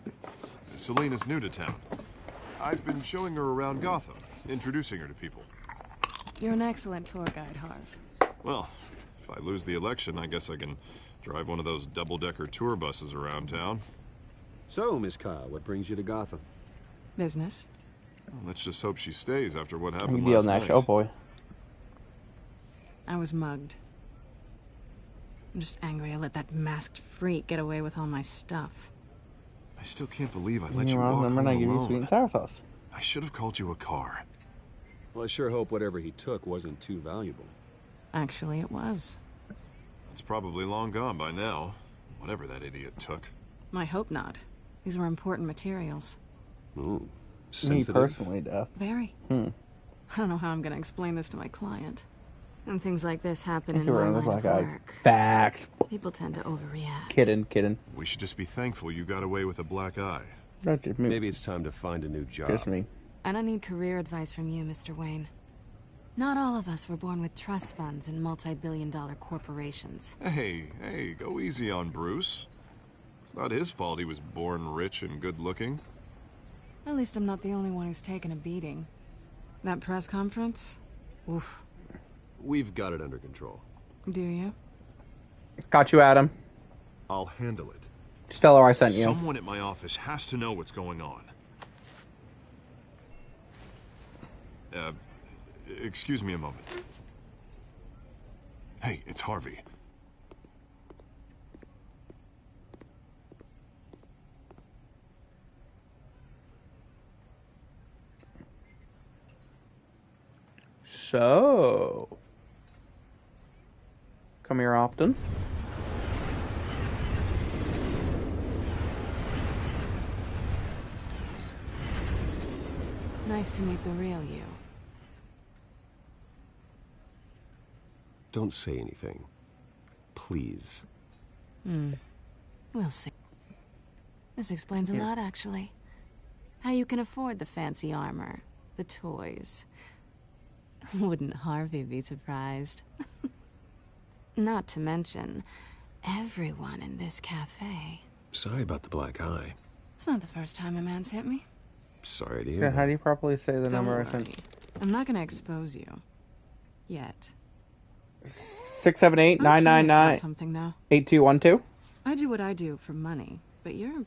Selena's new to town. I've been showing her around Gotham, introducing her to people. You're an excellent tour guide, Harv. Well, if I lose the election, I guess I can drive one of those double-decker tour buses around town. So, Miss Kyle, what brings you to Gotham? Business. Well, let's just hope she stays after what You happened deal last next. night. Oh, boy. I was mugged. I'm just angry I let that masked freak get away with all my stuff. I still can't believe I let you You walk remember home I give you sweet alone. and sour sauce. I should have called you a car. Well, I sure hope whatever he took wasn't too valuable. Actually, it was. It's probably long gone by now. Whatever that idiot took. I hope not. These were important materials. Ooh, Me sensitive. personally, Death. Very. Hmm. I don't know how I'm going to explain this to my client. And things like this happen Thank in you my very line much, of black eye. work. Facts. People tend to overreact. Kidding. We should just be thankful you got away with a black eye. Not just me. Maybe it's time to find a new job. Just me. I don't need career advice from you, Mr. Wayne. Not all of us were born with trust funds and multi-billion-dollar corporations. Hey, go easy on Bruce. It's not his fault he was born rich and good-looking. At least I'm not the only one who's taken a beating. That press conference? Oof. We've got it under control. Do you? Got you, Adam. I'll handle it. Just tell her I sent you. Someone at my office has to know what's going on. Excuse me a moment. Hey, it's Harvey. So, come here often. Nice to meet the real you. Don't say anything. Please. We'll see. This explains a lot, actually. How you can afford the fancy armor, the toys. Wouldn't Harvey be surprised? Not to mention, everyone in this cafe. Sorry about the black eye. It's not the first time a man's hit me. Sorry to hear Yeah, that. how do you properly say the number I Don't sent? worry. I'm not gonna expose you. Yet. 678-999-8212. Something though. I do what I do for money, but you're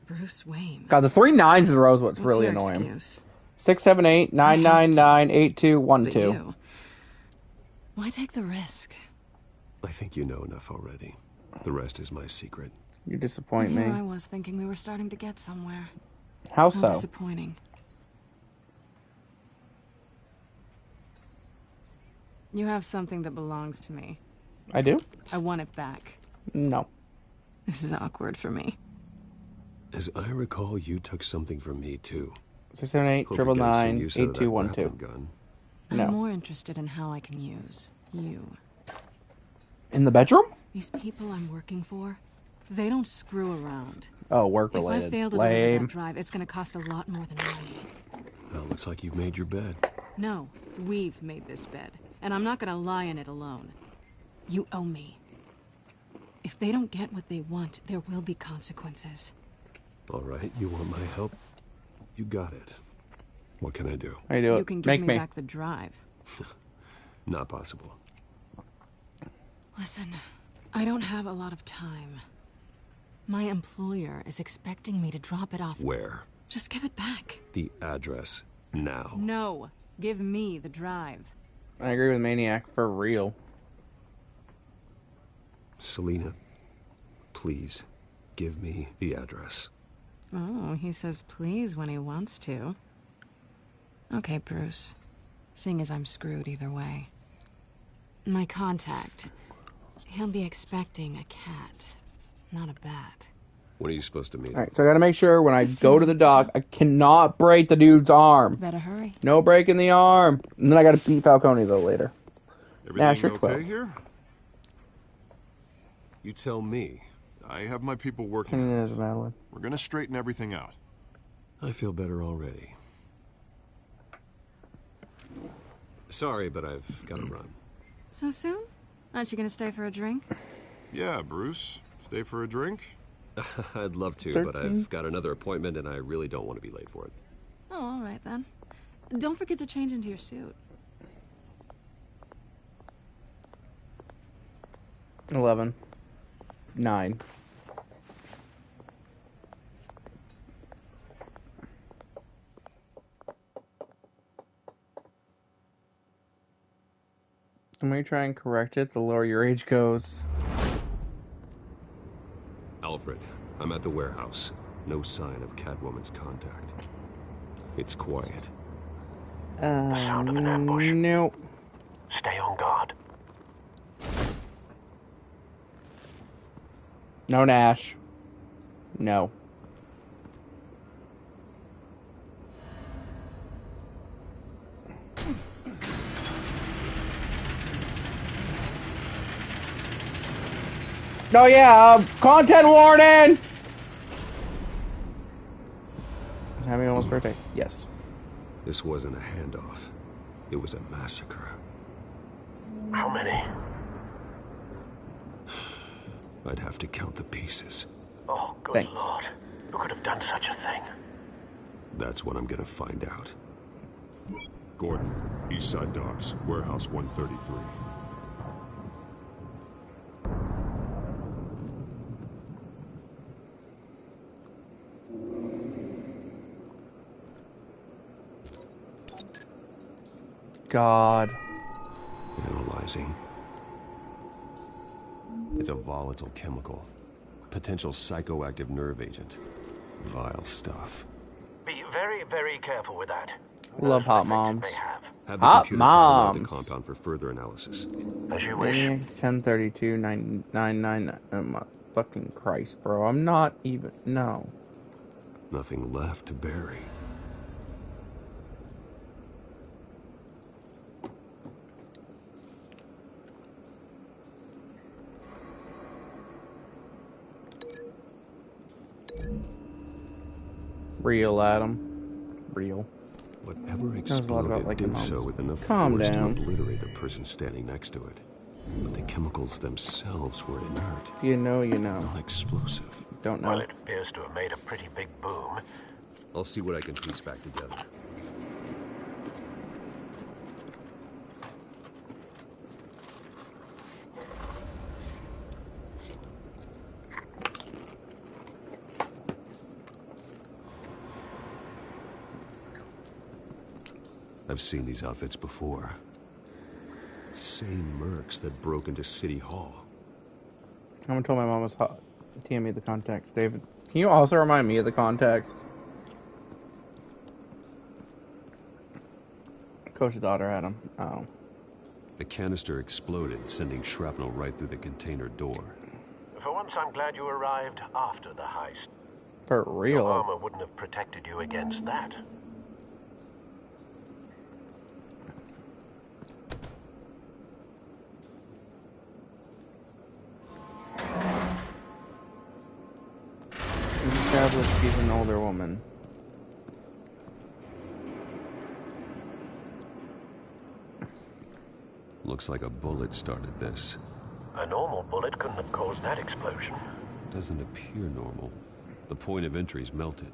Bruce Wayne. God, the 3 9s in a row is what's What's really your annoying. excuse? 678-999-8212. Why take the risk? I think you know enough already. The rest is my secret. You disappoint Here me. I was thinking we were starting to get somewhere. How so? Disappointing. You have something that belongs to me. I do? I want it back. No. This is awkward for me. As I recall, you took something from me, too. 678-999-8212. No. I'm more interested in how I can use you. In the bedroom? These people I'm working for, they don't screw around. Oh, work If related. I fail to deliver that drive, it's gonna cost a lot more than money. Well, looks like you've made your bed. No, we've made this bed, and I'm not gonna lie in it alone. You owe me. If they don't get what they want, there will be consequences. All right, you want my help? You got it. What can I do? How you do it? You can give me back the drive. Not possible. Listen, I don't have a lot of time. My employer is expecting me to drop it off. Where? Just give it back. The address, now. No, give me the drive. I agree with Maniac, for real. Selina, please, give me the address. Oh, he says please when he wants to. Okay, Bruce. Seeing as I'm screwed either way. My contact. He'll be expecting a cat, not a bat. When are you supposed to meet him? Alright, so I gotta make sure when I go to the dock, I cannot break the dude's arm. Better hurry. No breaking the arm. And then I gotta beat Falcone, though, later. Everything you're okay 12. here? You tell me. I have my people working It on is it. valid. We're gonna straighten everything out. I feel better already. Sorry, but I've got to run. So soon? Aren't you gonna stay for a drink? Yeah, Bruce. Stay for a drink? I'd love to, but 13. I've got another appointment and I really don't want to be late for it. Oh, all right then. Don't forget to change into your suit. 11. 9. When we try and correct it, the lower your age goes. Alfred, I'm at the warehouse. No sign of Catwoman's contact. It's quiet. The sound of an ambush. Nope. Stay on guard. No Nash. No. Oh yeah, content warning! Having almost birthday. Yes. This wasn't a handoff. It was a massacre. How many? I'd have to count the pieces. Oh, good Lord. Who could have done such a thing? That's what I'm gonna find out. Gordon, Eastside Docks, Warehouse 133. God. Analyzing. It's a volatile chemical. Potential psychoactive nerve agent. Vile stuff. Be very, very careful with that. Love hot moms. Have the Hot computer catalog the moms. compound for further analysis. As you wish. 1032 999. Oh my fucking Christ, bro. I'm not even. No. Nothing left to bury. Real, Adam. Real. Whatever exploded did so with enough force to obliterate the person standing next to it. But the chemicals themselves were inert. You know, you know. Non-explosive. Don't know. Well, it appears to have made a pretty big boom. I'll see what I can piece back together. I've seen these outfits before. Same mercs that broke into City Hall. I'm gonna tell my mom was hot. TM me the context, David. Can you also remind me of the context? Coach's daughter, Adam. Oh. The canister exploded, sending shrapnel right through the container door. For once, I'm glad you arrived after the heist. For real. Your armor wouldn't have protected you against that. Established she's an older woman. Looks like a bullet started this. A normal bullet couldn't have caused that explosion. Doesn't appear normal. The point of entry's melted.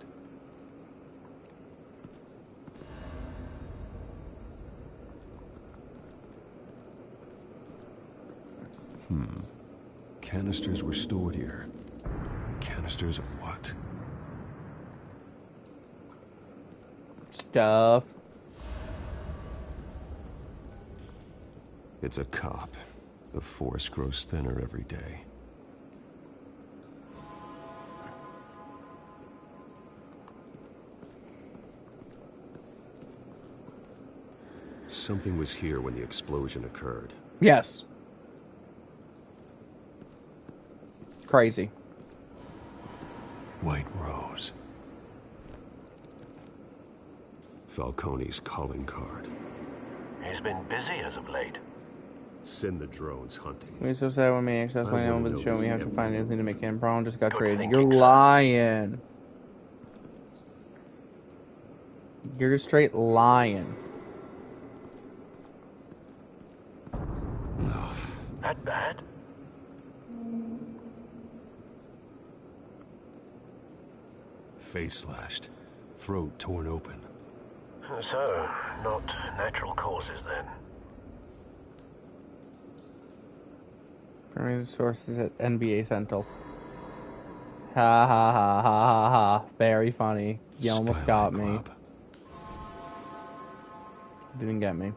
Canisters were stored here. Canisters of what? Stuff. It's a cop. The force grows thinner every day. Something was here when the explosion occurred. Yes. Crazy. White Rose. Falcone's calling card. He's been busy as of late. Send the drones hunting. We so sad when Maniac starts playing on with the show. We have to find anything to make him. Braun just got traded. thinking, You're son. lying. You're straight lying. That bad? Face slashed. Throat torn open. So, not natural causes then. Primary sources at NBA Central. Ha ha ha ha ha ha. Very funny. You almost got me. Didn't get me.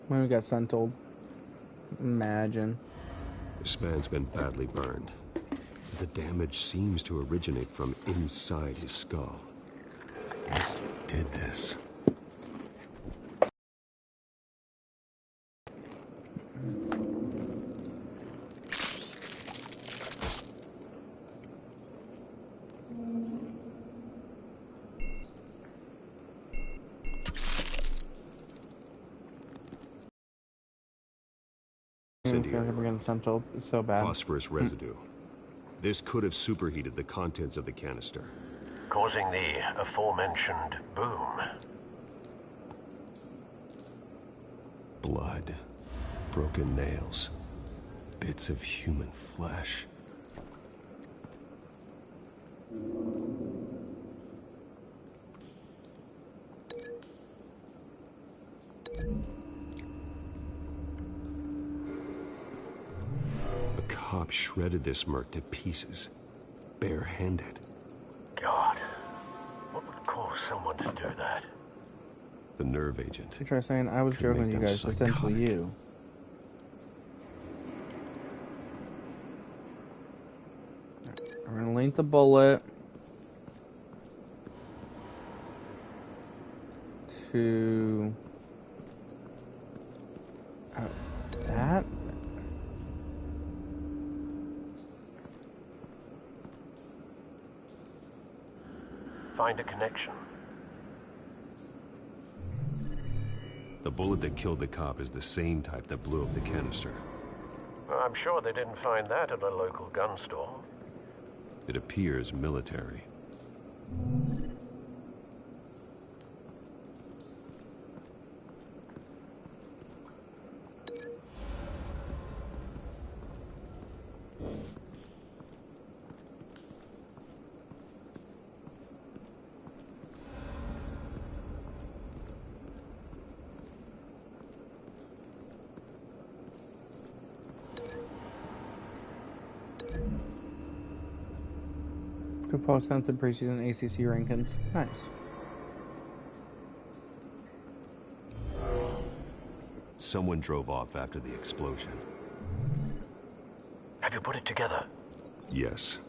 When we got Central. Imagine. This man's been badly burned. The damage seems to originate from inside his skull. What did this? Central. It's so bad. Phosphorus residue. This could have superheated the contents of the canister, causing the aforementioned boom. Blood, broken nails, bits of human flesh. A cop shredded this merc to pieces, barehanded. God, what would cause someone to do that? The nerve agent. You try saying I was joking with you guys, essentially you. I'm gonna link the bullet to that. Find a connection. The bullet that killed the cop is the same type that blew up the canister. I'm sure they didn't find that at a local gun store. It appears military. Post something preseason ACC rankings. Nice. Someone drove off after the explosion. Have you put it together? Yes.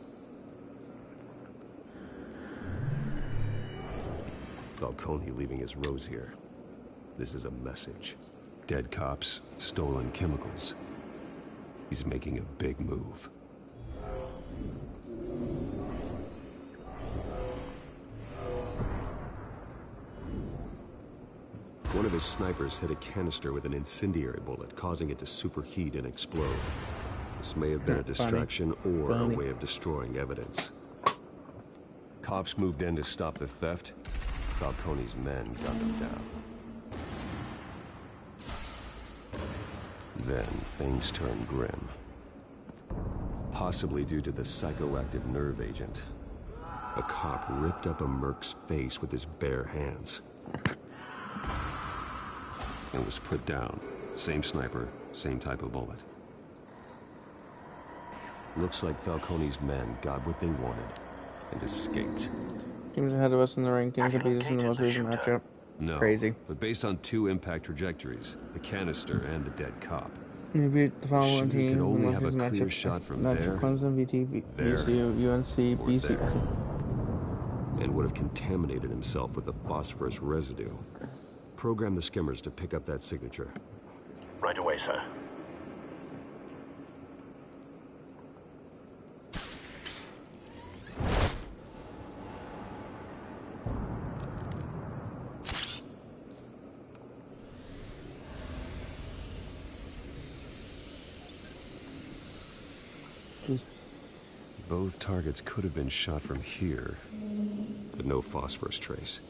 Falcone leaving his rose here. This is a message. Dead cops, stolen chemicals. He's making a big move. One of his snipers hit a canister with an incendiary bullet, causing it to superheat and explode. This may have been a distraction or a way of destroying evidence. Cops moved in to stop the theft. Falcone's men gunned him down. Then things turned grim. Possibly due to the psychoactive nerve agent. A cop ripped up a merc's face with his bare hands. And was put down. Same sniper, same type of bullet. Looks like Falcone's men got what they wanted and escaped. Teams ahead of us in the rankings have beat us in the most recent matchup. No, crazy. But based on two impact trajectories, the canister and the dead cop, We beat the following teams could in only the have a most clear recent matchup. shot from Matchup there, Clemson, VT, there, VCU, UNC, or BC. there. And would have contaminated himself with the phosphorus residue. Program the skimmers to pick up that signature. Right away, sir. Both targets could have been shot from here, but no phosphorus trace.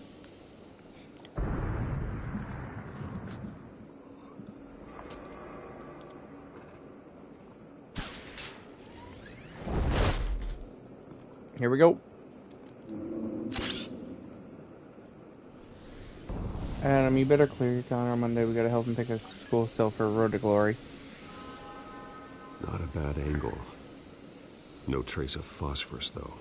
Here we go. Adam, you better clear your calendar on Monday. We gotta help him pick a school still for Road to Glory. Not a bad angle. No trace of phosphorus, though.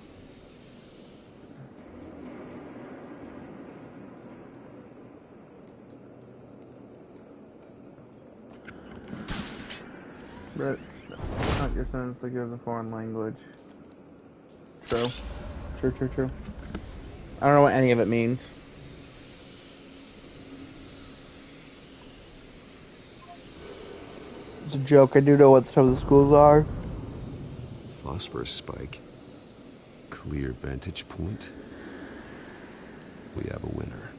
But not your sense like it was a foreign language. True. True. I don't know what any of it means. It's a joke. I do know what some of the schools are. Phosphorus spike. Clear vantage point. We have a winner.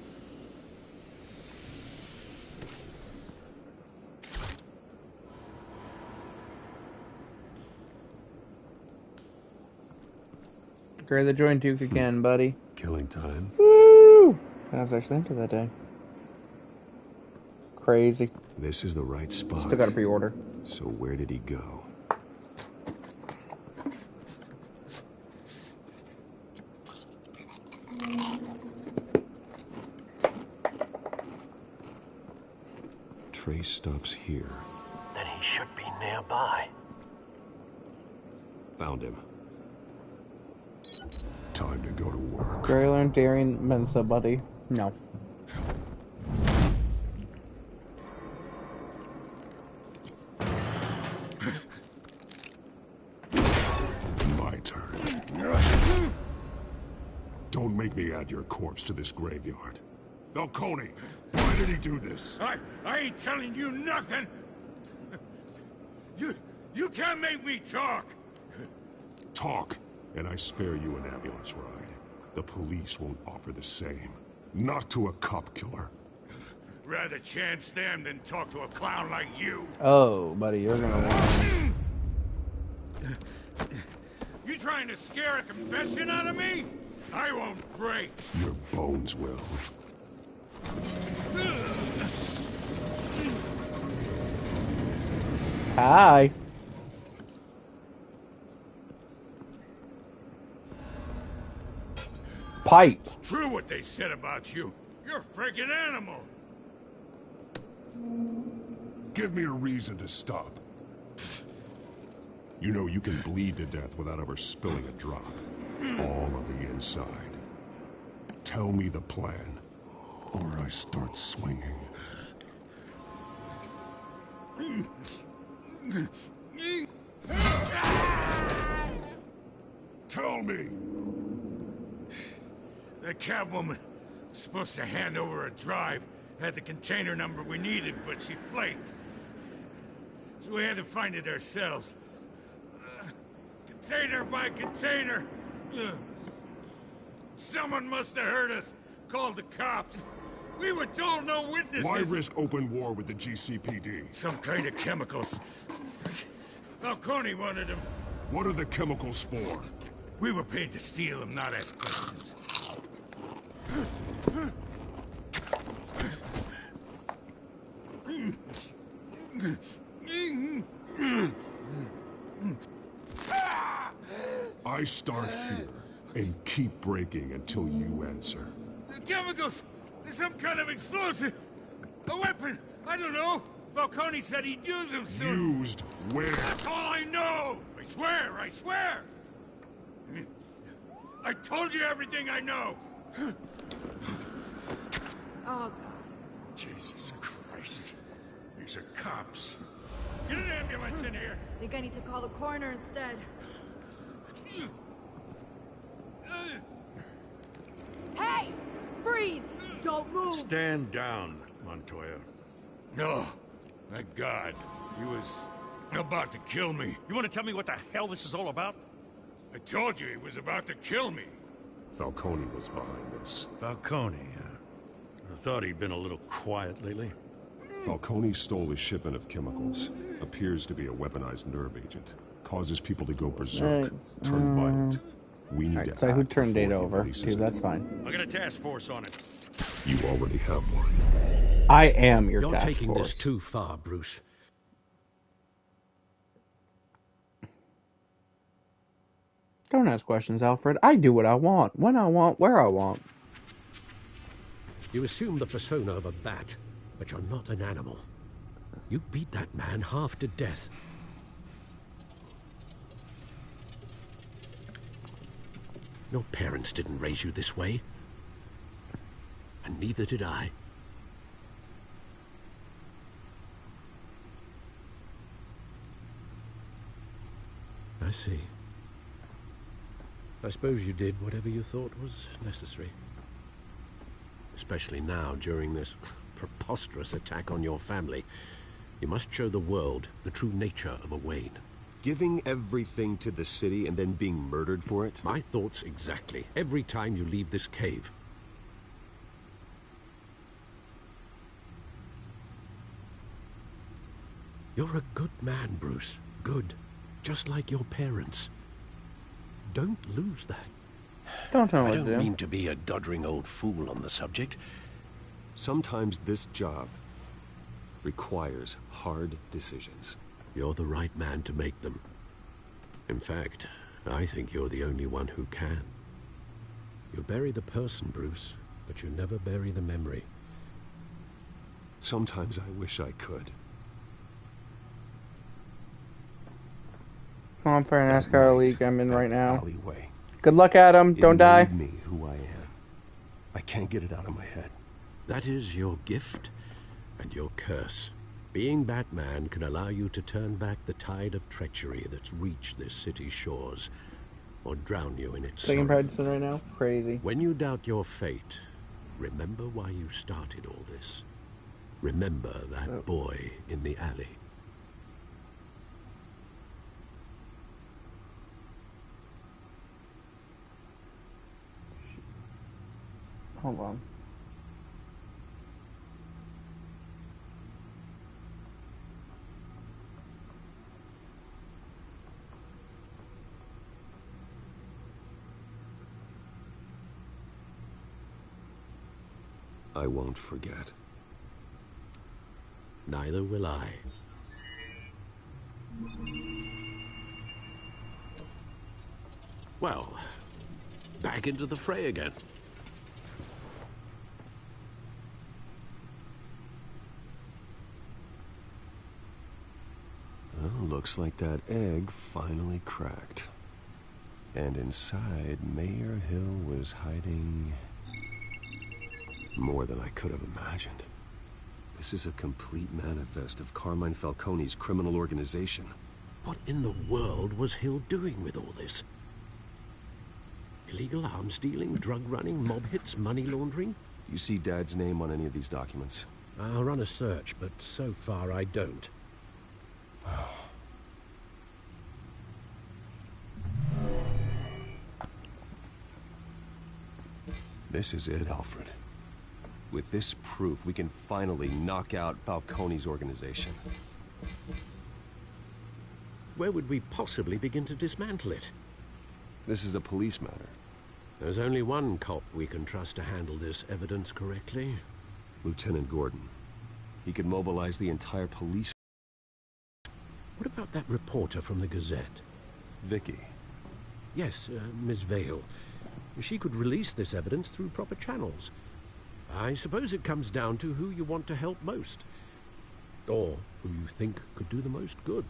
Grade the joint Duke again, buddy. Killing time. Woo! I was actually into that day. Crazy. This is the right spot. Still got a pre-order. So where did he go? Trace stops here. Then he should be nearby. Found him. Time to go to work. Grayler and Darien Mensa, buddy. No. My turn. Don't make me add your corpse to this graveyard. Falcone, why did he do this? I ain't telling you nothing. You can't make me talk. Talk, and I spare you an ambulance ride. The police won't offer the same. Not to a cop killer. Rather chance them than talk to a clown like you. Oh, buddy, you're gonna want. You trying to scare a confession out of me? I won't break. Your bones will. Hi. Pipe. It's true what they said about you. You're a freaking animal. Give me a reason to stop. You know you can bleed to death without ever spilling a drop. All on the inside. Tell me the plan, or I start swinging. Tell me! The Catwoman was supposed to hand over a drive. Had the container number we needed, but she flaked. So we had to find it ourselves. Container by container. Someone must have heard us. Called the cops. We were told no witnesses. Why risk open war with the GCPD? Some kind of chemicals. Falcone wanted them. What are the chemicals for? We were paid to steal them, not ask questions. I start here and keep breaking until you answer. The chemicals! There's some kind of explosive! A weapon! I don't know! Falcone said he'd use them soon. Used where? That's all I know! I swear! I swear! I told you everything I know! Oh, God. Jesus Christ. These are cops. Get an ambulance in here! Think I need to call the coroner instead. Hey! Freeze! Don't move! Stand down, Montoya. No. Thank God. He was about to kill me. You want to tell me what the hell this is all about? I told you he was about to kill me. Falcone was behind this. Falcone, I thought he'd been a little quiet lately. Falcone stole a shipment of chemicals. Appears to be a weaponized nerve agent. Causes people to go berserk, turn violent. We need to So who act turned before data he over? releases Dude, it. that's fine. I got a task force on it. You already have one. I am your You're task taking force. this too far, Bruce. Don't ask questions, Alfred. I do what I want, when I want, where I want. You assume the persona of a bat, but you're not an animal. You beat that man half to death. Your parents didn't raise you this way. And neither did I. I see. I suppose you did whatever you thought was necessary. Especially now, during this preposterous attack on your family. You must show the world the true nature of a Wayne. Giving everything to the city and then being murdered for it? My thoughts exactly. Every time you leave this cave. You're a good man, Bruce. Good. Just like your parents. Don't lose that. Don't know I what don't to do. mean to be a doddering old fool on the subject. Sometimes this job requires hard decisions. You're the right man to make them. In fact, I think you're the only one who can. You bury the person, Bruce, but you never bury the memory. Sometimes I wish I could. Come on for a NASCAR league I'm in right now. Alleyway. Good luck, Adam. Don't die. It made me who I am. I can't get it out of my head. That is your gift and your curse. Being Batman can allow you to turn back the tide of treachery that's reached this city's shores, or drown you in its Taking sorrow. Bryson right now? Crazy. When you doubt your fate, remember why you started all this. Remember that boy in the alley. Hold on. I won't forget. Neither will I. Well, back into the fray again. Well, looks like that egg finally cracked. And inside, Mayor Hill was hiding more than I could have imagined. This is a complete manifest of Carmine Falcone's criminal organization. What in the world was Hill doing with all this? Illegal arms dealing, drug running, mob hits, money laundering? You see Dad's name on any of these documents? I'll run a search, but so far I don't. This is it, Alfred. With this proof, we can finally knock out Falcone's organization. Where would we possibly begin to dismantle it? This is a police matter. There's only one cop we can trust to handle this evidence correctly. Lieutenant Gordon. He could mobilize the entire police. What about that reporter from the Gazette? Vicky. Yes, Miss Vale. She could release this evidence through proper channels. I suppose it comes down to who you want to help most. Or who you think could do the most good.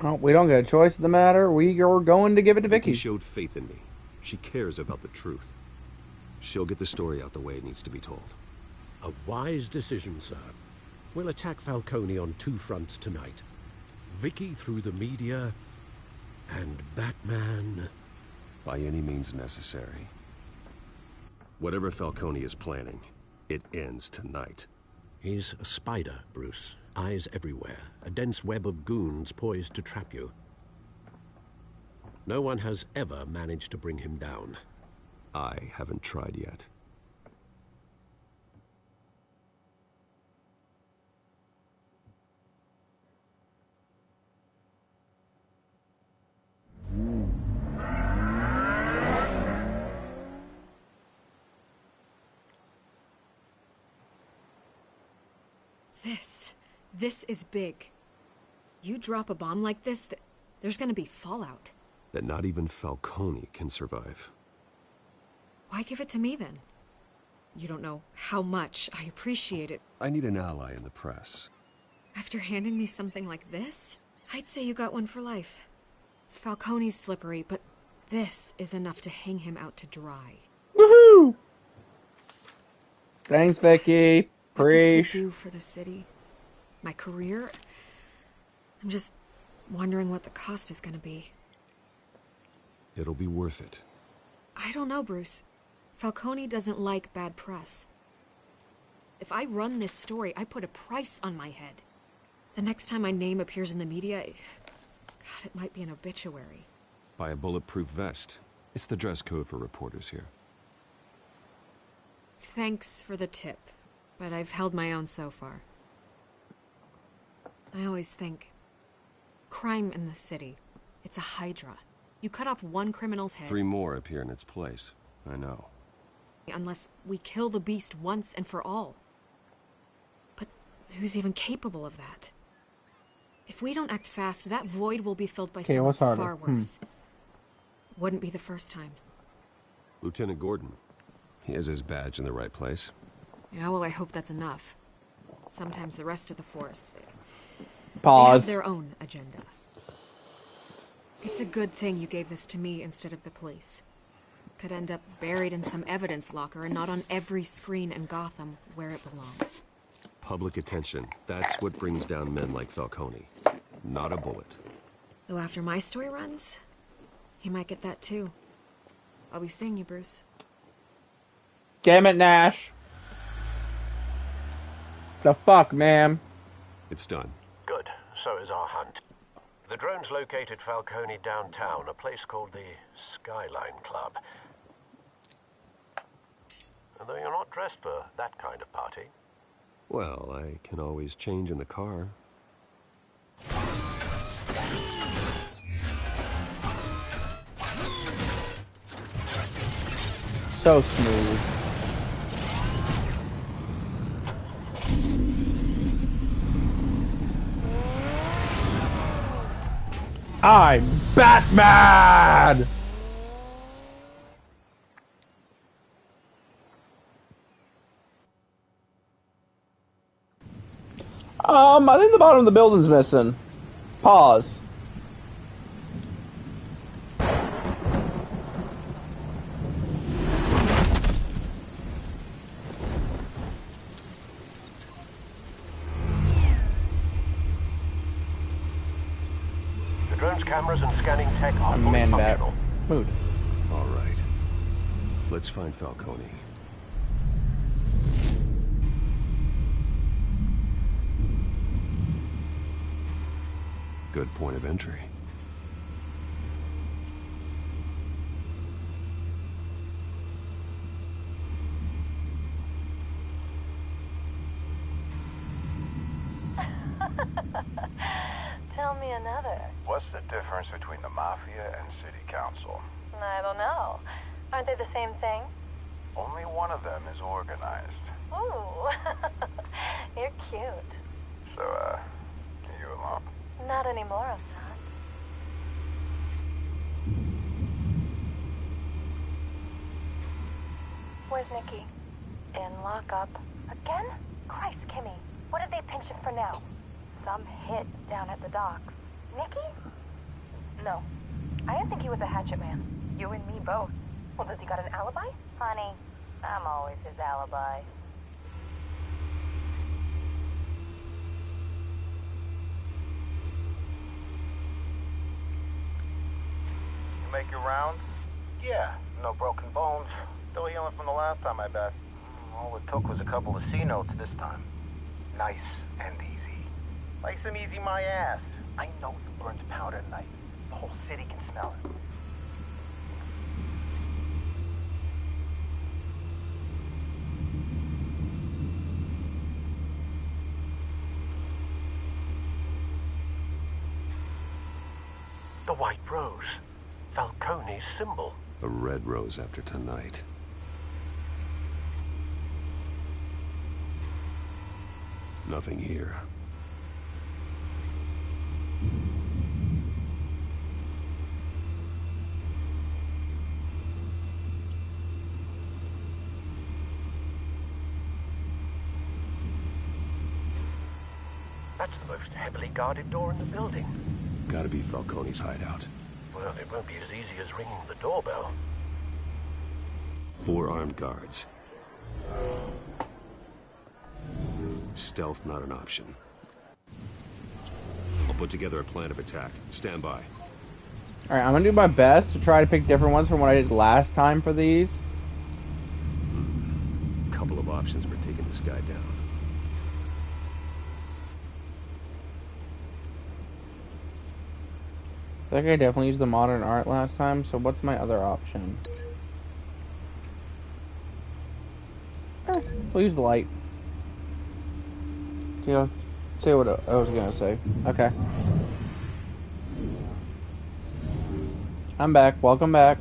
Well, we don't get a choice in the matter. We are going to give it to Vicky. Vicky showed faith in me. She cares about the truth. She'll get the story out the way it needs to be told. A wise decision, sir. We'll attack Falcone on two fronts tonight. Vicky through the media, and Batman... by any means necessary. Whatever Falcone is planning, it ends tonight. He's a spider, Bruce. Eyes everywhere. A dense web of goons poised to trap you. No one has ever managed to bring him down. I haven't tried yet. This is big. You drop a bomb like this, there's gonna be fallout. That not even Falcone can survive. Why give it to me, then? You don't know how much I appreciate it. I need an ally in the press. After handing me something like this, I'd say you got one for life. Falcone's slippery, but this is enough to hang him out to dry. Woohoo! Thanks, Vicky. What this Preach. could do for the city, my career, I'm just wondering what the cost is gonna be. It'll be worth it. I don't know, Bruce. Falcone doesn't like bad press. If I run this story, I put a price on my head. The next time my name appears in the media, God, it might be an obituary. Buy a bulletproof vest. It's the dress code for reporters here. Thanks for the tip, but I've held my own so far. I always think, crime in the city, it's a hydra. You cut off one criminal's head. 3 more appear in its place. I know. Unless we kill the beast once and for all. But who's even capable of that? If we don't act fast, that void will be filled by someone far worse. Wouldn't be the first time. Lieutenant Gordon. He has his badge in the right place. Yeah, well, I hope that's enough. Sometimes the rest of the force, they Pause. have their own agenda. It's a good thing you gave this to me instead of the police. Could end up buried in some evidence locker and not on every screen in Gotham where it belongs. Public attention. That's what brings down men like Falcone. Not a bullet. Though after my story runs, he might get that too. I'll be seeing you, Bruce. Damn it, Nash. The fuck, ma'am? It's done. Good. So is our hunt. The drones located Falcone downtown, a place called the Skyline Club. Although you're not dressed for that kind of party. Well, I can always change in the car. So smooth. I'm Batman! I think the bottom of the building's missing. Pause. Drones, cameras, and scanning tech are fully Man bat. functional. Mood. All right. Let's find Falcone. Good point of entry. Tell me another. What's the difference between the Mafia and City Council? I don't know. Aren't they the same thing? Only one of them is organized. Ooh, you're cute. So, can you along? Not anymore, I'm not. Where's Nikki? In lockup. Again? Christ, Kimmy. What did they pinch him for now? Some hit down at the docks. Nikki? No. I didn't think he was a hatchet man. You and me both. Well, does he got an alibi? Honey, I'm always his alibi. You make your round? Yeah, no broken bones. Still healing from the last time, I bet. All it took was a couple of C notes this time. Nice and easy. Nice and easy, my ass. I know you burned powder tonight. The whole city can smell it. The white rose. Falcone's symbol. A red rose after tonight. Nothing here. That's the most heavily guarded door in the building. Gotta be Falcone's hideout. Well, it won't be as easy as ringing the doorbell. 4 armed guards. Stealth not an option. I'll put together a plan of attack. Stand by. Alright, I'm gonna do my best to try to pick different ones from what I did last time for these. Couple of options for taking this guy down. I think I definitely used the modern art last time, so what's my other option? We'll use the light. Okay, I'll say what I was gonna say. Okay. I'm back. Welcome back.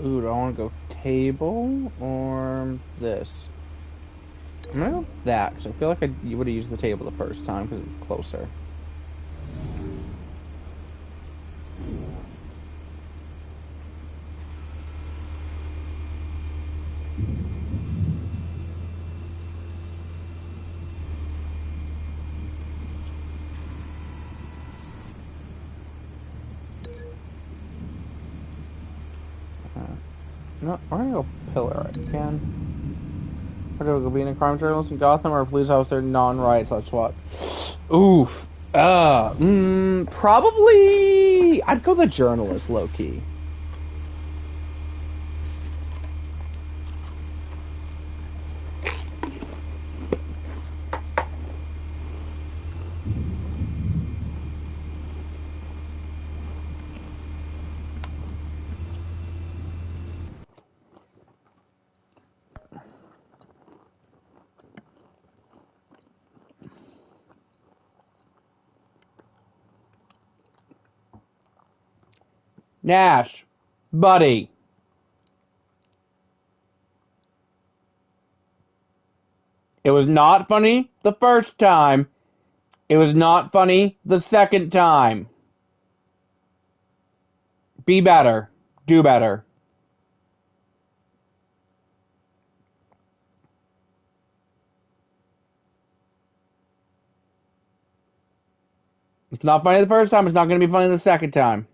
Ooh, do I want to go table or this? I'm gonna go that, because I feel like you would have used the table the first time because it was closer. No, we're gonna go pillar again. Or do we go being a crime journalist in Gotham or a police officer non-riots? That's what. Oof. Probably I'd go the journalist, low-key. Nash, buddy. It was not funny the first time. It was not funny the second time. Be better. Do better. It's not funny the first time. It's not going to be funny the second time.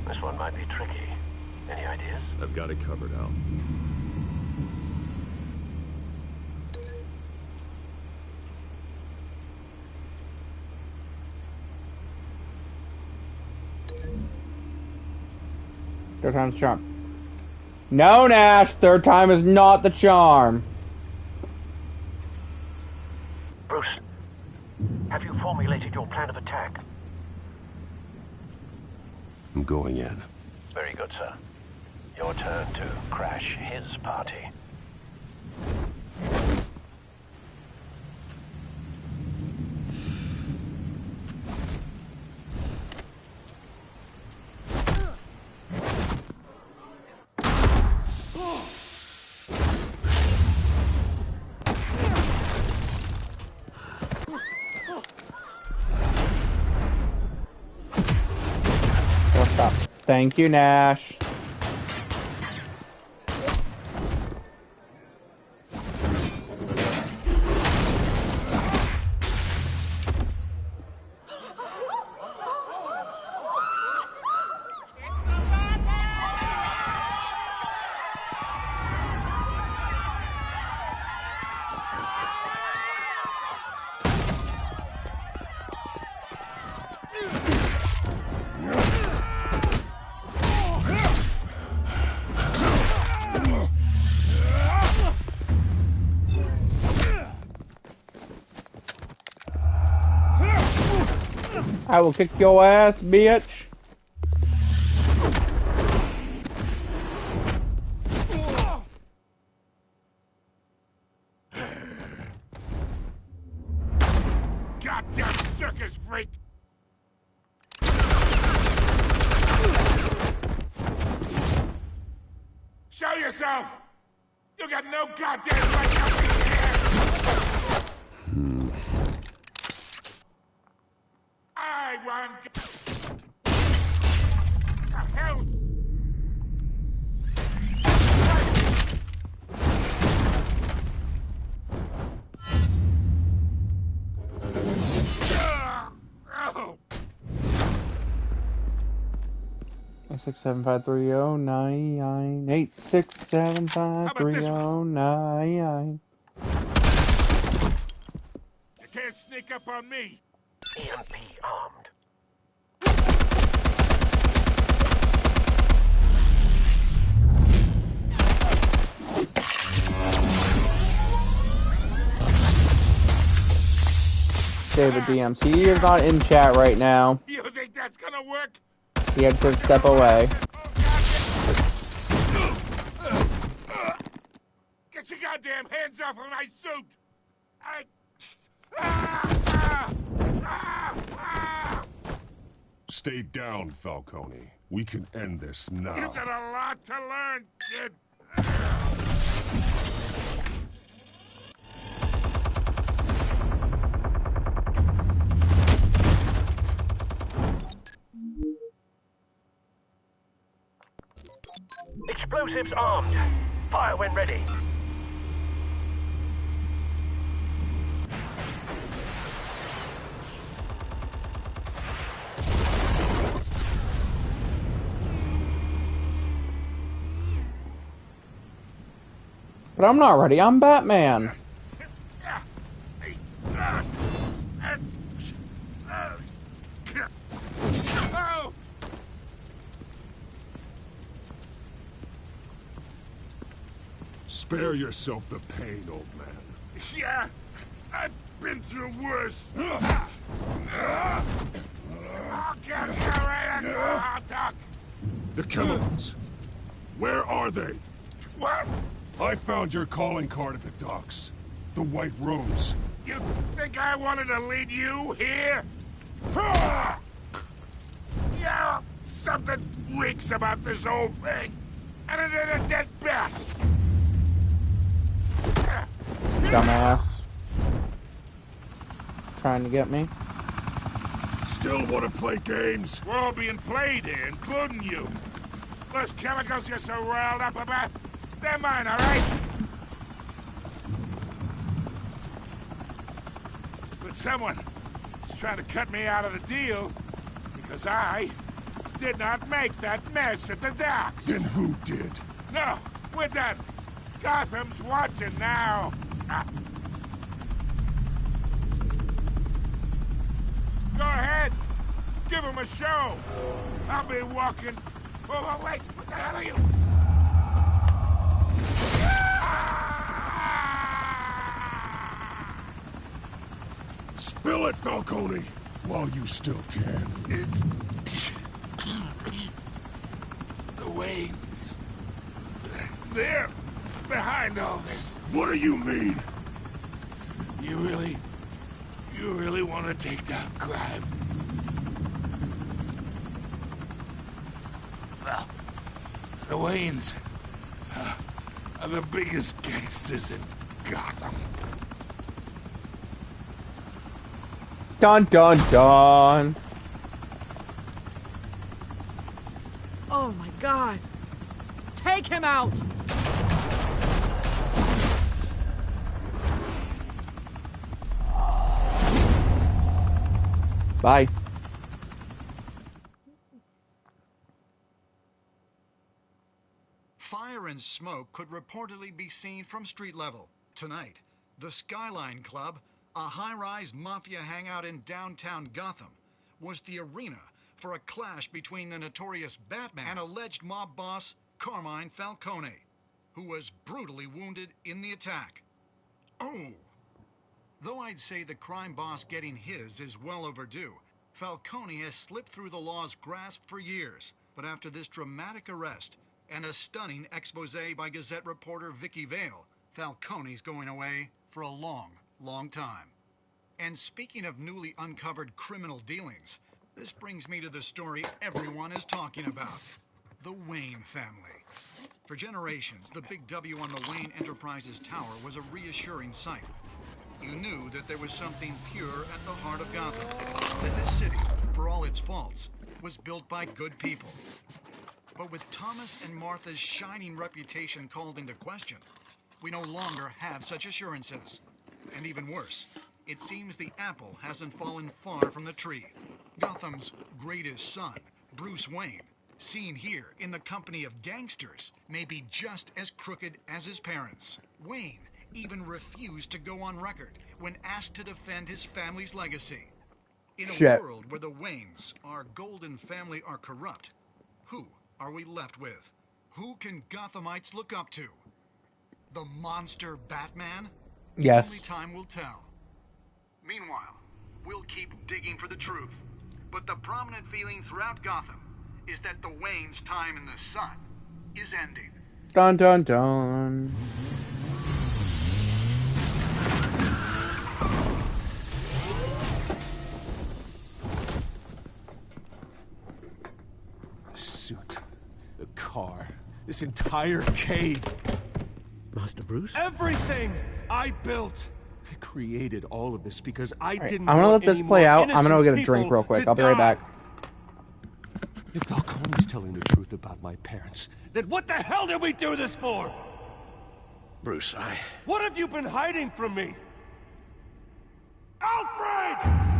This one might be tricky. Any ideas? I've got it covered, Al. Third time's the charm. No, Nash. Third time is not the charm. Bruce, have you formulated your plan of attack? I'm going in. Very good, sir. Your turn to crash his party. Thank you, Nash. I will kick your ass, bitch. Goddamn circus freak! Show yourself! You got no goddamn right up in here! I want... The hell? Oh. 8675309 8675309. You can't sneak up on me! EMP armed. David DMs. He is not in chat right now. You think that's gonna work? He had to step away. Get your goddamn hands off of my suit! Stay down, Falcone. We can end this now. You got a lot to learn, kid. Explosives armed. Fire when ready. But I'm not ready. I'm Batman. Spare yourself the pain, old man. Yeah, I've been through worse. I'll get you right at the hot dog. The chemicals. Where are they? What? I found your calling card at the docks. The White Rose. You think I wanted to lead you here? Yeah, something reeks about this whole thing. And it is a dead bat. Dumbass. Trying to get me. Still want to play games? We're all being played here, including you. Those chemicals you're so riled up about, they're mine, all right? But someone is trying to cut me out of the deal because I did not make that mess at the docks. Then who did? No, we're done. Gotham's watching now. Go ahead. Give him a show. I'll be walking. Oh, wait. What the hell are you? Spill it, Falcone, while you still can. It's... the Waynes. They're behind all this. What do you mean? You really want to take down crime? Well, the Waynes are the biggest gangsters in Gotham. Dun dun dun. Oh my God! Take him out! Bye. Fire and smoke could reportedly be seen from street level. Tonight, the Skyline Club, a high-rise mafia hangout in downtown Gotham, was the arena for a clash between the notorious Batman and alleged mob boss Carmine Falcone, who was brutally wounded in the attack. Oh! Though I'd say the crime boss getting his is well overdue, Falcone has slipped through the law's grasp for years. But after this dramatic arrest and a stunning expose by Gazette reporter Vicky Vale, Falcone's going away for a long, long time. And speaking of newly uncovered criminal dealings, this brings me to the story everyone is talking about. The Wayne family. For generations, the big W on the Wayne Enterprises Tower was a reassuring sight. You knew that there was something pure at the heart of Gotham. That this city, for all its faults, was built by good people. But with Thomas and Martha's shining reputation called into question, we no longer have such assurances. And even worse, it seems the apple hasn't fallen far from the tree. Gotham's greatest son, Bruce Wayne, seen here in the company of gangsters, may be just as crooked as his parents. Wayne even refused to go on record when asked to defend his family's legacy. In a world where the Waynes, our golden family, are corrupt, who are we left with? Who can Gothamites look up to? The monster Batman? Yes. Only time will tell. Meanwhile, we'll keep digging for the truth. But the prominent feeling throughout Gotham is that the Wayne's time in the sun is ending. Dun dun dun. The suit, the car, this entire cave. Master Bruce? Everything I built. I created all of this because I didn't I'm gonna want let this any play more out. I'm gonna go get a innocent drink real people quick. to I'll be right die. back. If Falcone's telling the truth about my parents, then what the hell did we do this for? Bruce, What have you been hiding from me? Alfred!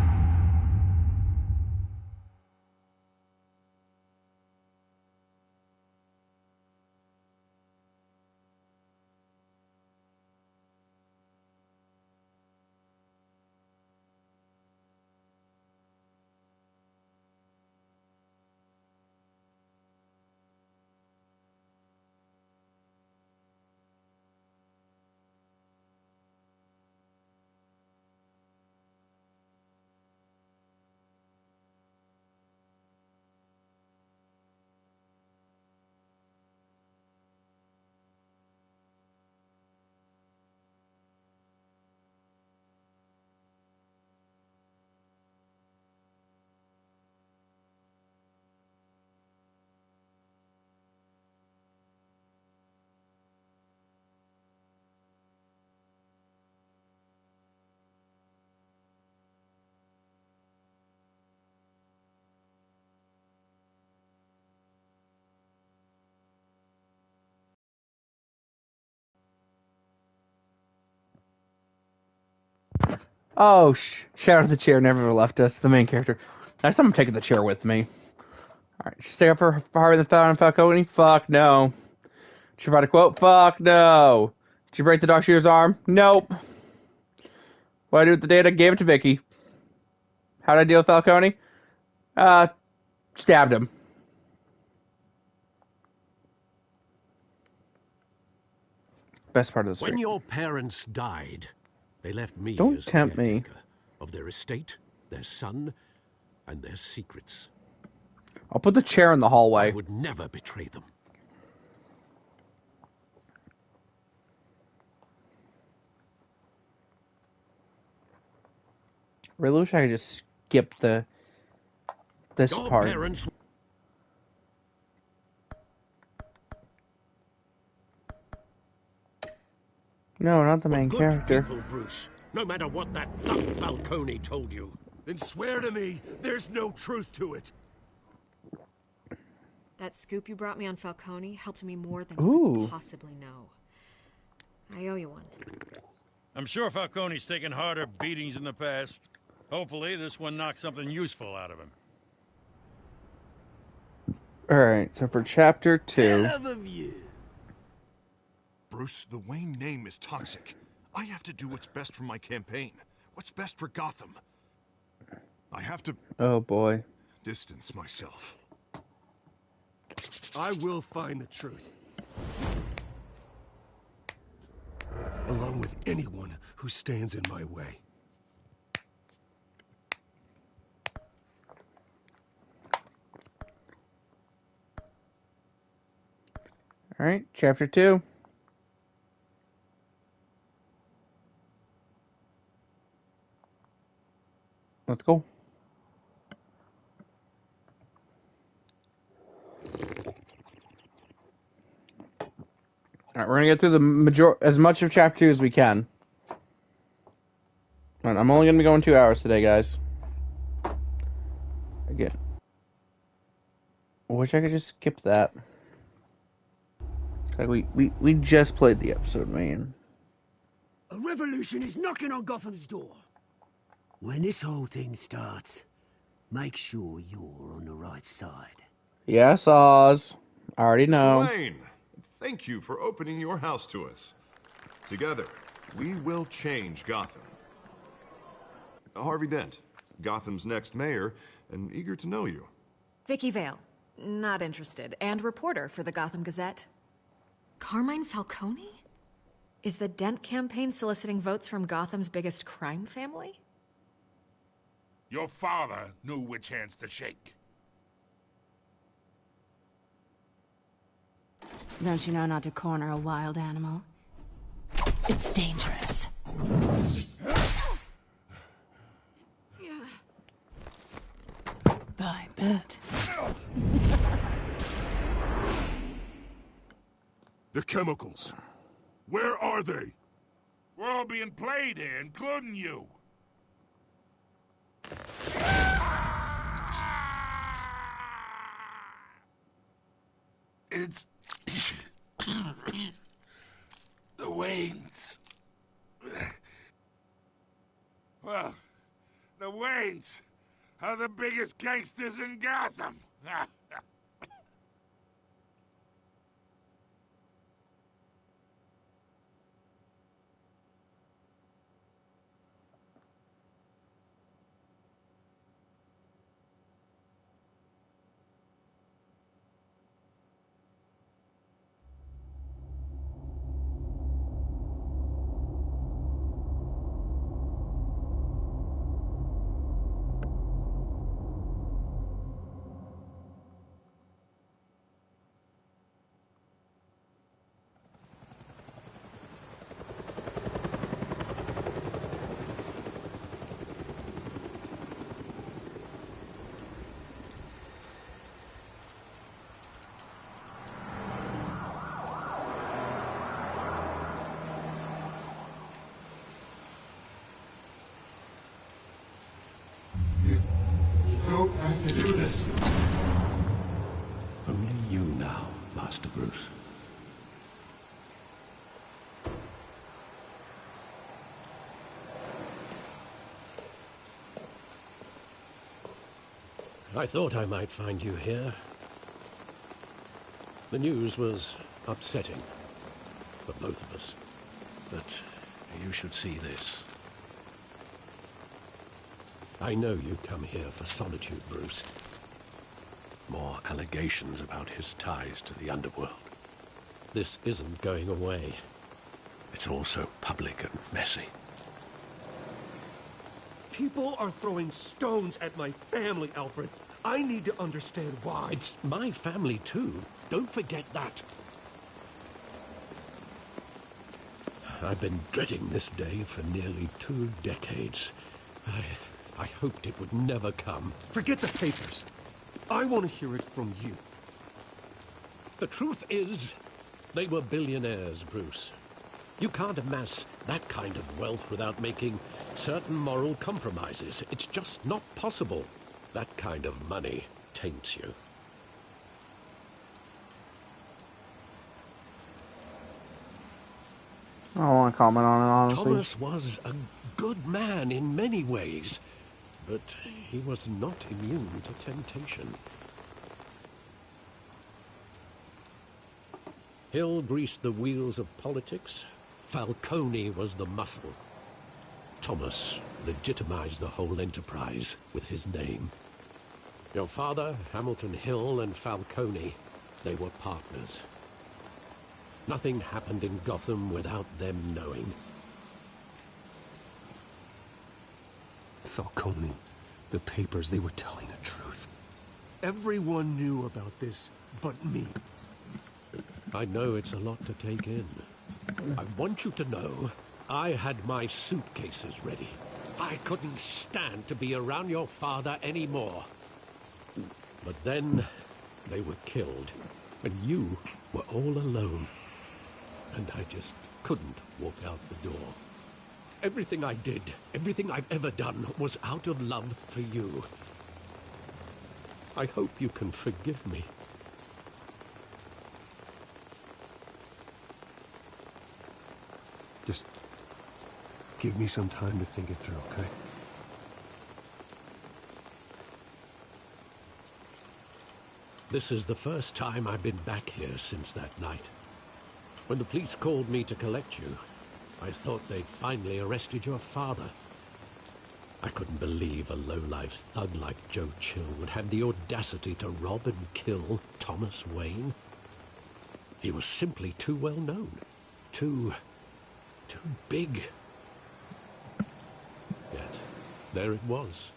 Oh, shout out the chair never left us. The main character. Next time I'm taking the chair with me. Alright, stay up for Harvey and Falcone? Fuck no. Did you write a quote? Fuck no. Did you break the dog shooter's arm? Nope. What did I do with the data? Gave it to Vicky. How did I deal with Falcone? Stabbed him. Best part of the story. When your parents died, they left me Don't as tempt me. caretaker of their estate, their son, and their secrets. I'll put the chair in the hallway. I would never betray them. Really wish I could just skip this Your part. Parents... No, not the main Good character. people, Bruce. No matter what that dumb Falcone told you. Then swear to me there's no truth to it. That scoop you brought me on Falcone helped me more than Ooh. you could possibly know. I owe you one. I'm sure Falcone's taken harder beatings in the past. Hopefully, this one knocks something useful out of him. Alright, so for chapter 2. Hell of a view. Bruce, the Wayne name is toxic. I have to do what's best for my campaign. What's best for Gotham. I have to... Oh boy. distance myself. I will find the truth. Along with anyone who stands in my way. Alright, chapter 2. Let's go. Alright, we're gonna get through the as much of chapter 2 as we can. And I'm only gonna be going 2 hours today, guys. Again. I wish I could just skip that. Like we just played the episode, man. A revolution is knocking on Gotham's door. When this whole thing starts, make sure you're on the right side. Yes, Oz. I already know. Mr. Wayne, thank you for opening your house to us. Together, we will change Gotham. Harvey Dent, Gotham's next mayor, and eager to know you. Vicky Vale, not interested, and reporter for the Gotham Gazette. Carmine Falcone? Is the Dent campaign soliciting votes from Gotham's biggest crime family? Your father knew which hands to shake. Don't you know not to corner a wild animal? It's dangerous. I bet. The chemicals. Where are they? We're all being played here, including you. It's... the Waynes. Well, the Waynes are the biggest gangsters in Gotham. Don't have to do this. Only you now, Master Bruce. I thought I might find you here. The news was upsetting for both of us. But you should see this. I know you come here for solitude, Bruce. More allegations about his ties to the underworld. This isn't going away. It's all so public and messy. People are throwing stones at my family, Alfred. I need to understand why. It's my family, too. Don't forget that. I've been dreading this day for nearly 2 decades. I hoped it would never come. Forget the papers. I want to hear it from you. The truth is, they were billionaires, Bruce. You can't amass that kind of wealth without making certain moral compromises. It's just not possible. That kind of money taints you. I don't want to comment on it, honestly. Thomas was a good man in many ways, but he was not immune to temptation. Hill greased the wheels of politics. Falcone was the muscle. Thomas legitimized the whole enterprise with his name. Your father, Hamilton Hill, and Falcone, they were partners. Nothing happened in Gotham without them knowing. Falcone, the papers, they were telling the truth. Everyone knew about this but me. I know it's a lot to take in. I want you to know I had my suitcases ready. I couldn't stand to be around your father anymore. But then they were killed, and you were all alone. And I just couldn't walk out the door. Everything I did, everything I've ever done, was out of love for you. I hope you can forgive me. Just give me some time to think it through, okay? This is the first time I've been back here since that night. When the police called me to collect you, I thought they'd finally arrested your father. I couldn't believe a low-life thug like Joe Chill would have the audacity to rob and kill Thomas Wayne. He was simply too well known. Too big. Yet, there it was.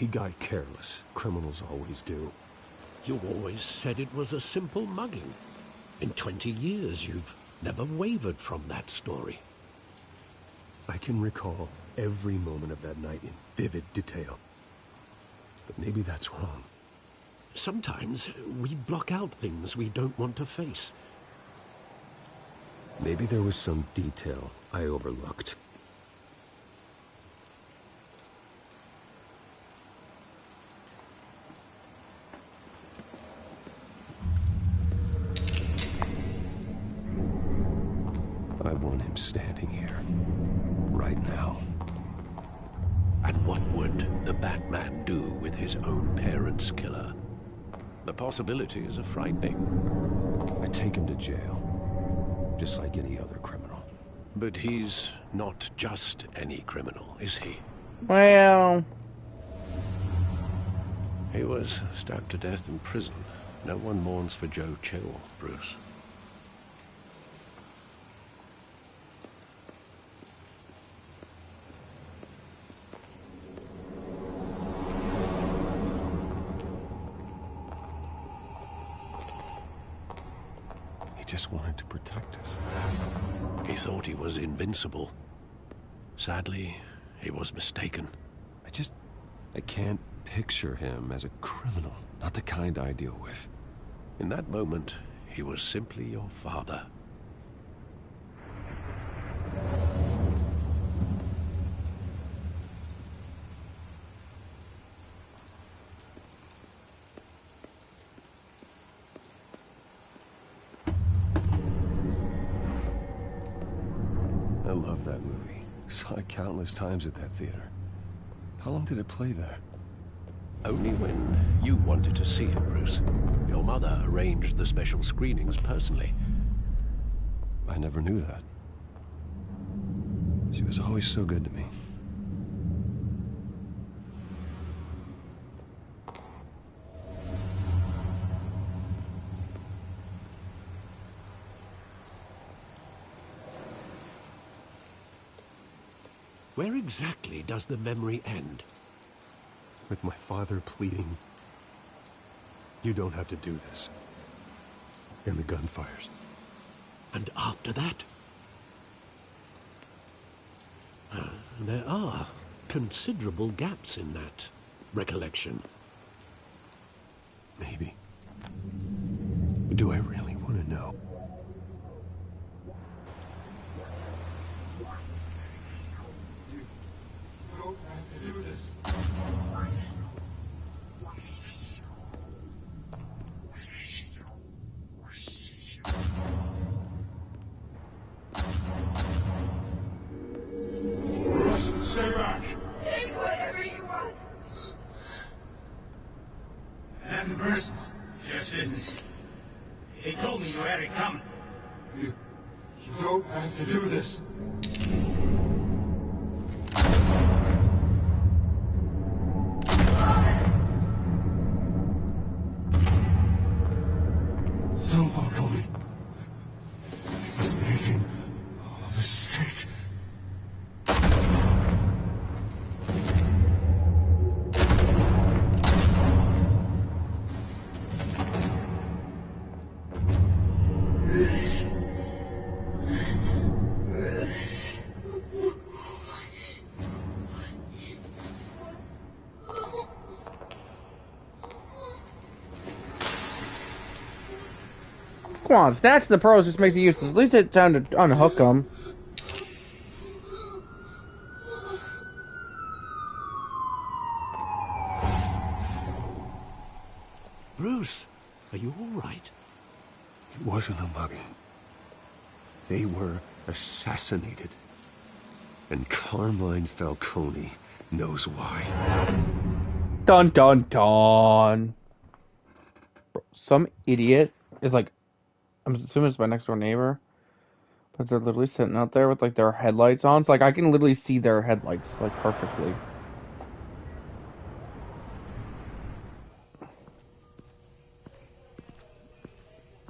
He got careless. Criminals always do. You always said it was a simple mugging. In 20 years, you've never wavered from that story. I can recall every moment of that night in vivid detail. But maybe that's wrong. Sometimes we block out things we don't want to face. Maybe there was some detail I overlooked. I want him standing here, right now. And what would the Batman do with his own parents' killer? The possibilities are frightening. I take him to jail, just like any other criminal. But he's not just any criminal, is he? Well... He was stabbed to death in prison. No one mourns for Joe Chill, Bruce. Just wanted to protect us. He thought he was invincible. Sadly, he was mistaken. I can't picture him as a criminal. Not the kind I deal with. In that moment, he was simply your father. I love that movie. Saw it countless times at that theater. How long did it play there? Only when you wanted to see it, Bruce. Your mother arranged the special screenings personally. I never knew that. She was always so good to me. Where exactly does the memory end? With my father pleading, "You don't have to do this." And the gunfires. And after that? There are considerable gaps in that recollection. Maybe. Do I really want to know? Stay back! Take whatever you want! Nothing personal, just business. They told me you had it coming. You don't have to do this. Don't follow me. I was making a mistake. Come on, snatch the pearls just makes it useless. At least it's time to unhook them. Bruce, are you all right? It wasn't a mugging. They were assassinated. And Carmine Falcone knows why. Dun dun dun. Bro, some idiot is like, I'm assuming it's my next door neighbor, but they're literally sitting out there with like their headlights on. So like I can literally see their headlights like perfectly.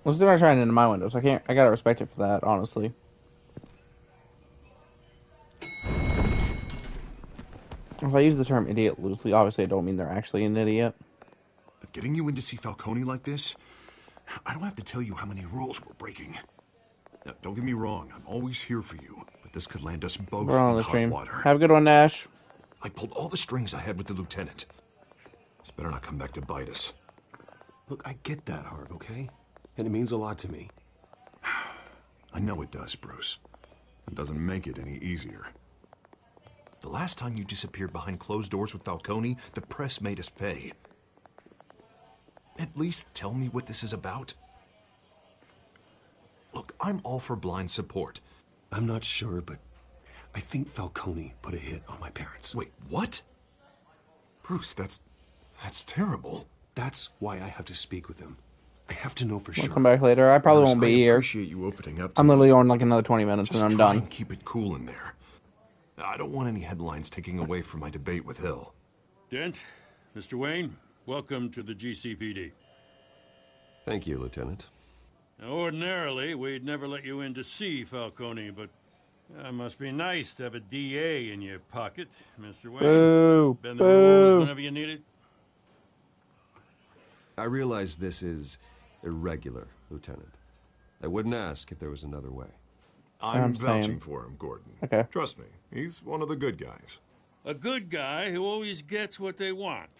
Let's do not shining into my windows. I gotta respect it for that, honestly. If I use the term idiot loosely, obviously I don't mean they're actually an idiot. But getting you in to see Falcone like this, I don't have to tell you how many rules we're breaking. Now, don't get me wrong, I'm always here for you, but this could land us both We're on in the hot stream. water. Have a good one, Nash. I pulled all the strings I had with the lieutenant. This better not come back to bite us. Look, I get that, Harv, okay? And it means a lot to me. I know it does, Bruce. It doesn't make it any easier. The last time you disappeared behind closed doors with Falcone, the press made us pay. At least tell me what this is about. Look, I'm all for blind support. I'm not sure, but I think Falcone put a hit on my parents. Wait, what? Bruce, that's terrible. That's why I have to speak with him. I have to know for I'll sure. come back later. I probably won't be here. I appreciate you opening up to I'm me. literally on like another 20 minutes and I'm try done. And keep it cool in there. I don't want any headlines taking away from my debate with Hill. Dent, Mr. Wayne, welcome to the GCPD. Thank you, Lieutenant. Now, ordinarily, we'd never let you in to see Falcone, but it must be nice to have a DA in your pocket, Mr. Wayne. Boo! Bend the rules whenever you need it. I realize this is irregular, Lieutenant. I wouldn't ask if there was another way. I'm vouching for him, Gordon. Okay. Trust me, he's one of the good guys. A good guy who always gets what they want.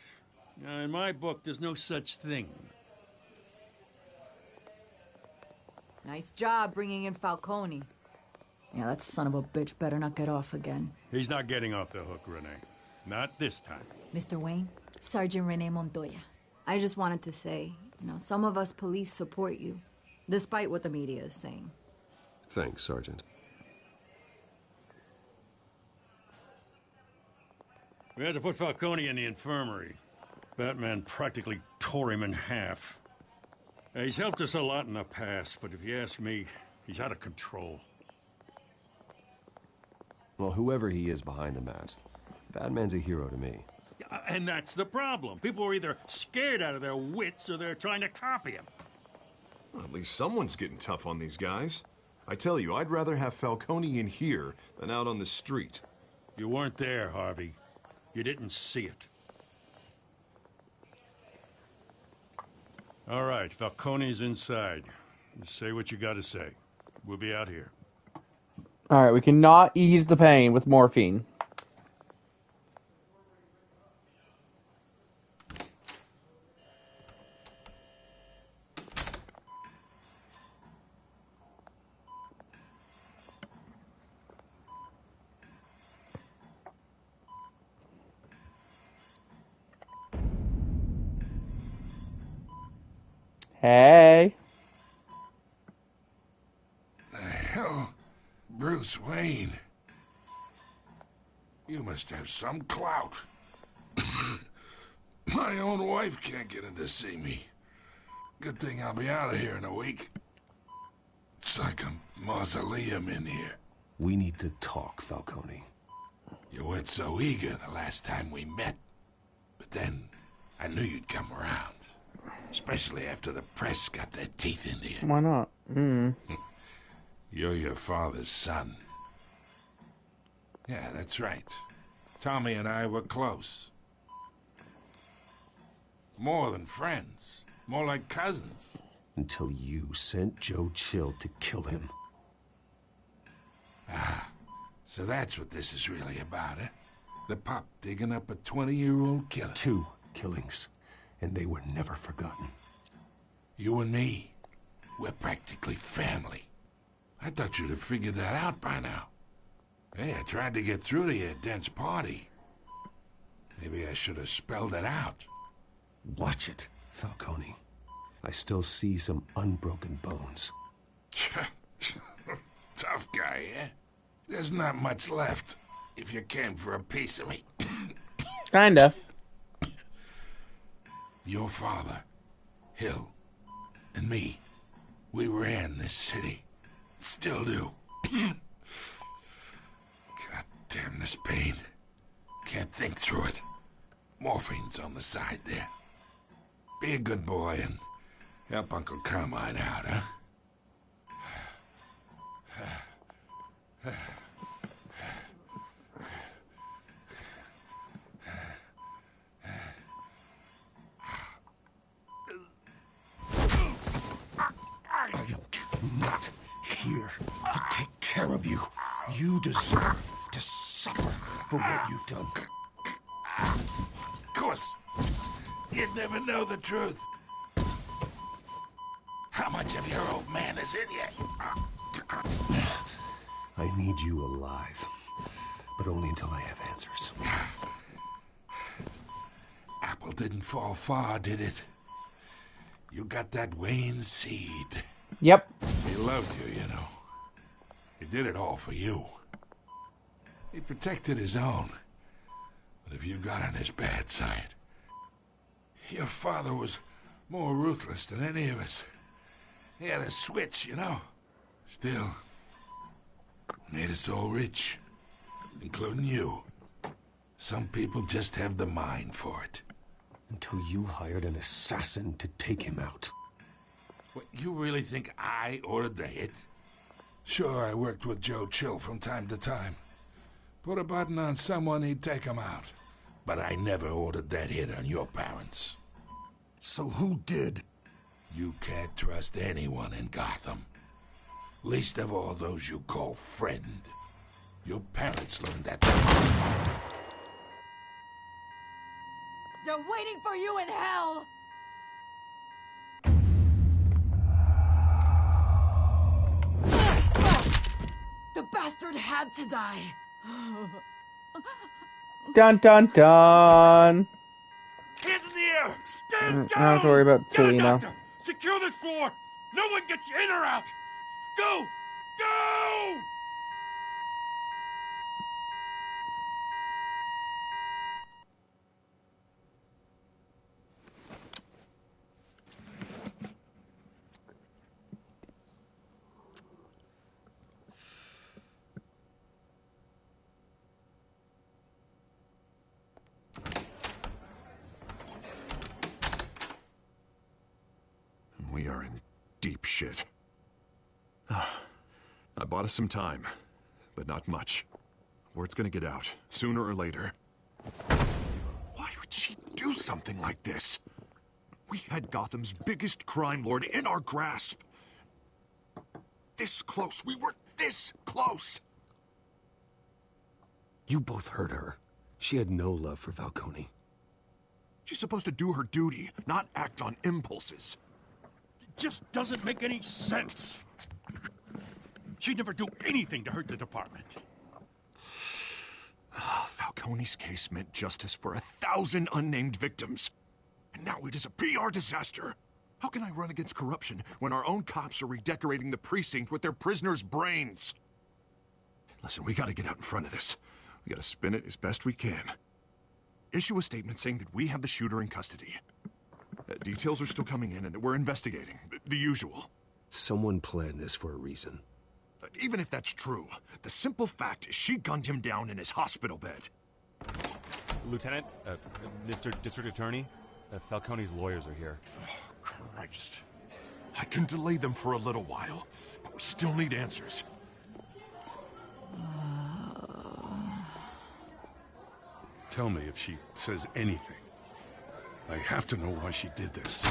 Now, in my book, there's no such thing. Nice job bringing in Falcone. Yeah, that son of a bitch better not get off again. He's not getting off the hook, Renee. Not this time. Mr. Wayne, Sergeant Renee Montoya. I just wanted to say, some of us police support you, despite what the media is saying. Thanks, Sergeant. We had to put Falcone in the infirmary. Batman practically tore him in half. He's helped us a lot in the past, but if you ask me, he's out of control. Well, whoever he is behind the mask, Batman's a hero to me. And that's the problem. People are either scared out of their wits or they're trying to copy him. Well, at least someone's getting tough on these guys. I tell you, I'd rather have Falcone in here than out on the street. You weren't there, Harvey. You didn't see it. All right, Falcone's inside. You say what you gotta say. We'll be out here. Alright, we cannot ease the pain with morphine. Hey. The hell? Bruce Wayne. You must have some clout. My own wife can't get in to see me. Good thing I'll be out of here in a week. It's like a mausoleum in here. We need to talk, Falcone. You weren't so eager the last time we met. But then, I knew you'd come around. Especially after the press got their teeth into you. Why not? You're your father's son. Yeah, that's right. Tommy and I were close. More than friends. More like cousins. Until you sent Joe Chill to kill him. Ah, so that's what this is really about, eh? The pup digging up a 20-year-old killer. 2 killings. And they were never forgotten. You and me, we're practically family. I thought you'd have figured that out by now. Hey, I tried to get through to you at Dent's party. Maybe I should have spelled it out. Watch it, Falcone. I still see some unbroken bones. Tough guy, eh? There's not much left, if you came for a piece of me. Kinda. Your father, Hill, and me, we ran this city. Still do. God damn this pain. Can't think through it. Morphine's on the side there. Be a good boy and help Uncle Carmine out, huh? I'm not here to take care of you. You deserve to suffer for what you've done. Of course. You'd never know the truth. How much of your old man is in you? I need you alive, but only until I have answers. Apple didn't fall far, did it? You got that Wayne seed. Yep. He loved you, you know. He did it all for you. He protected his own. But if you got on his bad side, your father was more ruthless than any of us. He had a switch, you know. Still, made us all rich, including you. Some people just have the mind for it. Until you hired an assassin to take him out. What, you really think I ordered the hit? Sure, I worked with Joe Chill from time to time. Put a button on someone, he'd take him out. But I never ordered that hit on your parents. So who did? You can't trust anyone in Gotham. Least of all those you call friend. Your parents learned that. They're waiting for you in hell! The bastard had to die. Dun dun dun. Hands in the air! Stand down! I don't have to worry about Get a Selena. doctor! Secure this floor! No one gets in or out! Go! Go! We are in deep shit. I bought us some time, but not much. Word's gonna get out, sooner or later. Why would she do something like this? We had Gotham's biggest crime lord in our grasp. This close, we were this close! You both hurt her. She had no love for Falcone. She's supposed to do her duty, not act on impulses. Just doesn't make any sense. She'd never do anything to hurt the department. Falcone's case meant justice for 1,000 unnamed victims. And now it is a PR disaster. How can I run against corruption when our own cops are redecorating the precinct with their prisoners' brains? Listen, we gotta get out in front of this. We gotta spin it as best we can. Issue a statement saying that we have the shooter in custody. Details are still coming in and that we're investigating. The usual. Someone planned this for a reason. Even if that's true, the simple fact is she gunned him down in his hospital bed. Lieutenant, Mr. District Attorney, Falcone's lawyers are here. Oh, Christ. I can delay them for a little while, but we still need answers. Tell me if she says anything. I have to know why she did this.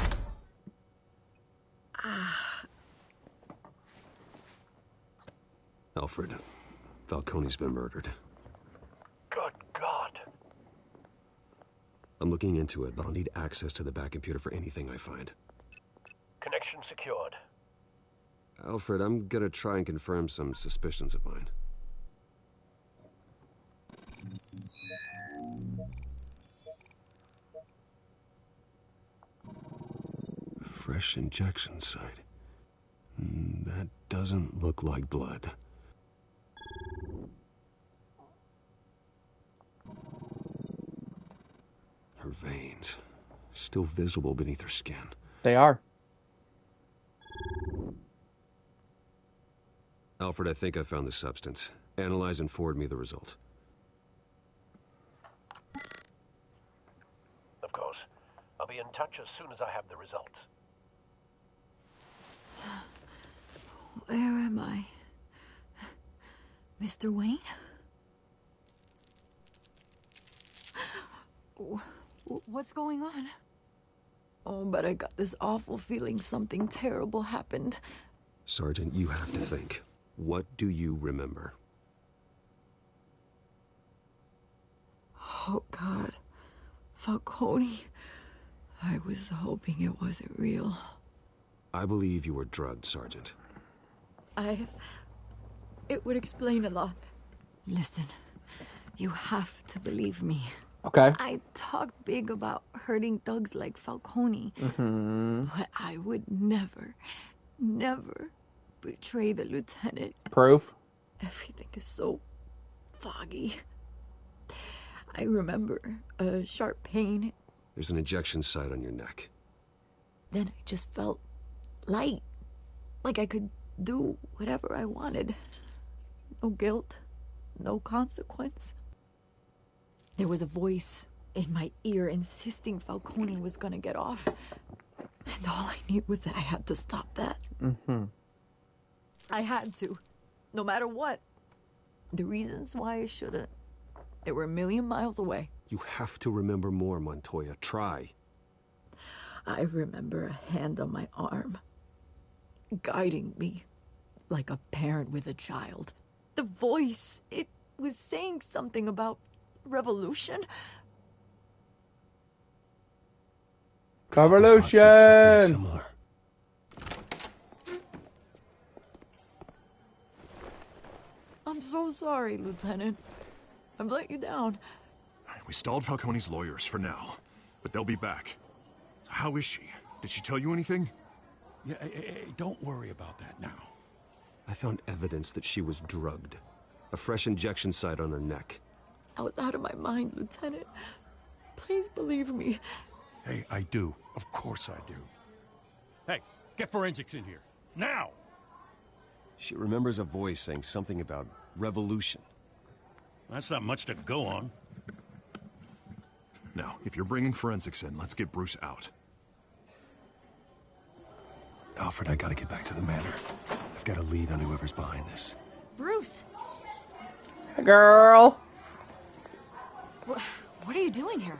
Alfred, Falcone's been murdered. Good God. I'm looking into it, but I'll need access to the back computer for anything I find. Connection secured. Alfred, I'm gonna try and confirm some suspicions of mine. Fresh injection site. That doesn't look like blood. Her veins, still visible beneath her skin. They are. Alfred, I think I found the substance. Analyze and forward me the result. Of course. I'll be in touch as soon as I have the results. Where am I? Mr. Wayne? What's going on? Oh, but I got this awful feeling something terrible happened. Sergeant, you have to think. What do you remember? Oh, God. Falcone. I was hoping it wasn't real. I believe you were drugged, Sergeant. It would explain a lot. Listen, you have to believe me. Okay. I talked big about hurting thugs like Falcone. But I would never betray the lieutenant. Proof? Everything is so foggy. I remember a sharp pain. There's an injection site on your neck. Then I just felt light. Like I could do whatever I wanted. No guilt. No consequence. There was a voice in my ear insisting Falcone was gonna get off. And all I knew was that I had to stop that. I had to. No matter what. The reasons why I shouldn't, they were a million miles away. You have to remember more, Montoya. Try. I remember a hand on my arm, guiding me like a parent with a child. The voice, it was saying something about revolution. Revolution! I'm so sorry, Lieutenant. I've let you down. We stalled Falcone's lawyers for now, but they'll be back. How is she? Did she tell you anything? Yeah, hey, don't worry about that now. I found evidence that she was drugged. A fresh injection site on her neck. I was out of my mind, Lieutenant. Please believe me. Hey, I do. Of course I do. Hey, get forensics in here. Now! She remembers a voice saying something about revolution. That's not much to go on. Now, if you're bringing forensics in, let's get Bruce out. Alfred, I gotta get back to the manor. I've got a lead on whoever's behind this. Bruce! Girl! What are you doing here?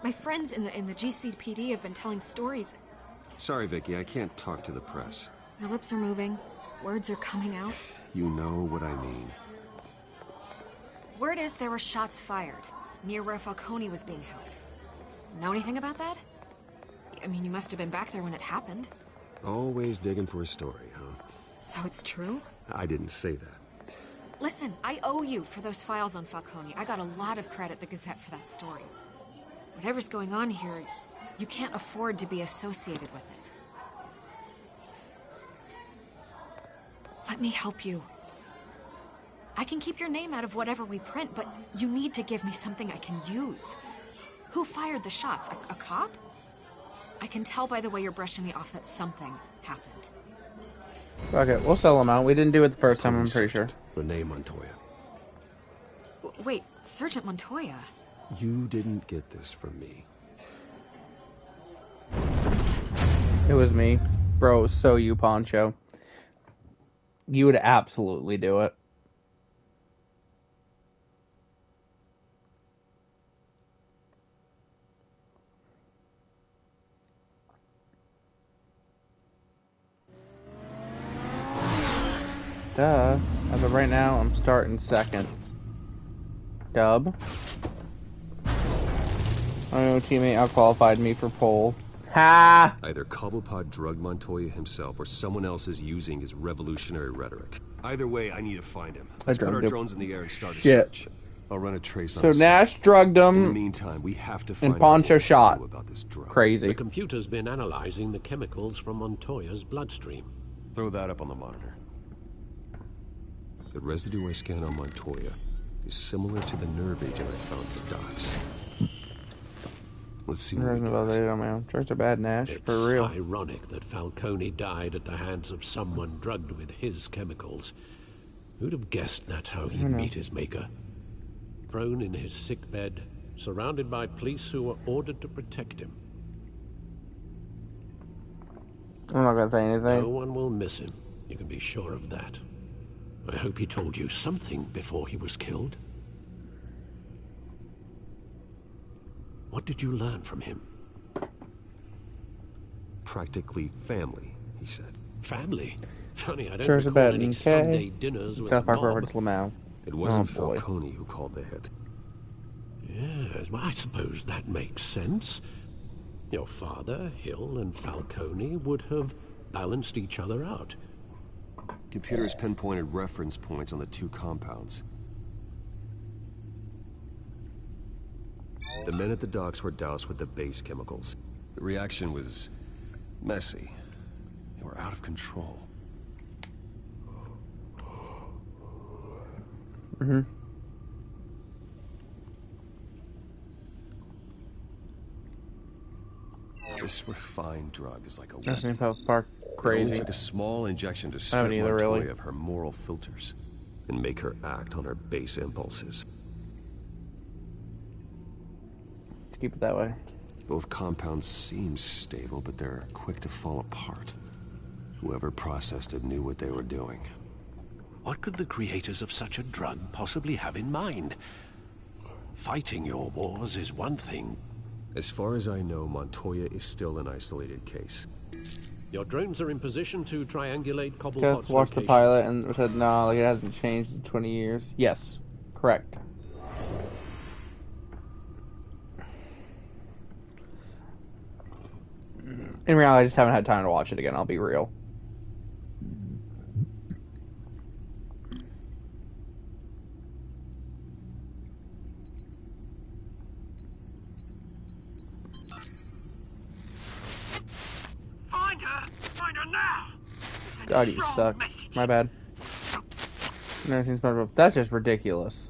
My friends in the GCPD have been telling stories. Sorry, Vicky, I can't talk to the press. Your lips are moving. Words are coming out. You know what I mean. Word is there were shots fired near where Falcone was being held. Know anything about that? I mean, you must have been back there when it happened. Always digging for a story, huh? So it's true? I didn't say that. Listen, I owe you for those files on Falcone. I got a lot of credit at the Gazette for that story. Whatever's going on here, you can't afford to be associated with it. Let me help you. I can keep your name out of whatever we print, but you need to give me something I can use. Who fired the shots? A cop? I can tell by the way you're brushing me off that something happened. Okay, we'll sell them out. We didn't do it the first time, I'm pretty sure. Renee Montoya. Wait, Sergeant Montoya? You didn't get this from me. It was me. Bro, it was so you, Poncho. You would absolutely do it. Duh. As of right now, I'm starting second. Dub. My own teammate outqualified me for pole. Ha! Either Cobblepot drugged Montoya himself, or someone else is using his revolutionary rhetoric. Either way, I need to find him. Let's put our drones in the air and start a search. I'll run a trace on So Nash drugged him. In the meantime, we have to find and Poncho shot. About this drug. Crazy. The computer's been analyzing the chemicals from Montoya's bloodstream. Throw that up on the monitor. The residue I scanned on Montoya is similar to the nerve agent I found at the docks. Let's see what we got. Drugs are bad, Nash. For real. It's ironic that Falcone died at the hands of someone drugged with his chemicals. Who'd have guessed that's how he'd meet his maker? Prone in his sickbed, surrounded by police who were ordered to protect him. I'm not gonna say anything. No one will miss him. You can be sure of that. I hope he told you something before he was killed. What did you learn from him? Practically family, he said. Family? Funny, I don't There's a recall bed any in Sunday K. dinners with South the Park mob. reference Lamau. It wasn't Oh, boy. Falcone who called the hit. Yes, well, I suppose that makes sense. Your father, Hill, and Falcone would have balanced each other out. Computers pinpointed reference points on the two compounds. The men at the docks were doused with the base chemicals. The reaction was messy. They were out of control. Mm-hmm. This refined drug is like a I've seen weapon. South Park It crazy. only took a small injection to I strip haven't either, Montoya really. of her moral filters and make her act on her base impulses. Keep it that way. Both compounds seem stable, but they're quick to fall apart. Whoever processed it knew what they were doing. What could the creators of such a drug possibly have in mind? Fighting your wars is one thing. As far as I know, Montoya is still an isolated case. Your drones are in position to triangulate Cobblepot's Just watched the location. pilot and said, no, like it hasn't changed in 20 years. Yes, correct. In reality, I just haven't had time to watch it again, I'll be real. Find her now! God, you suck. My bad. Never seen SpongeBob. That's just ridiculous.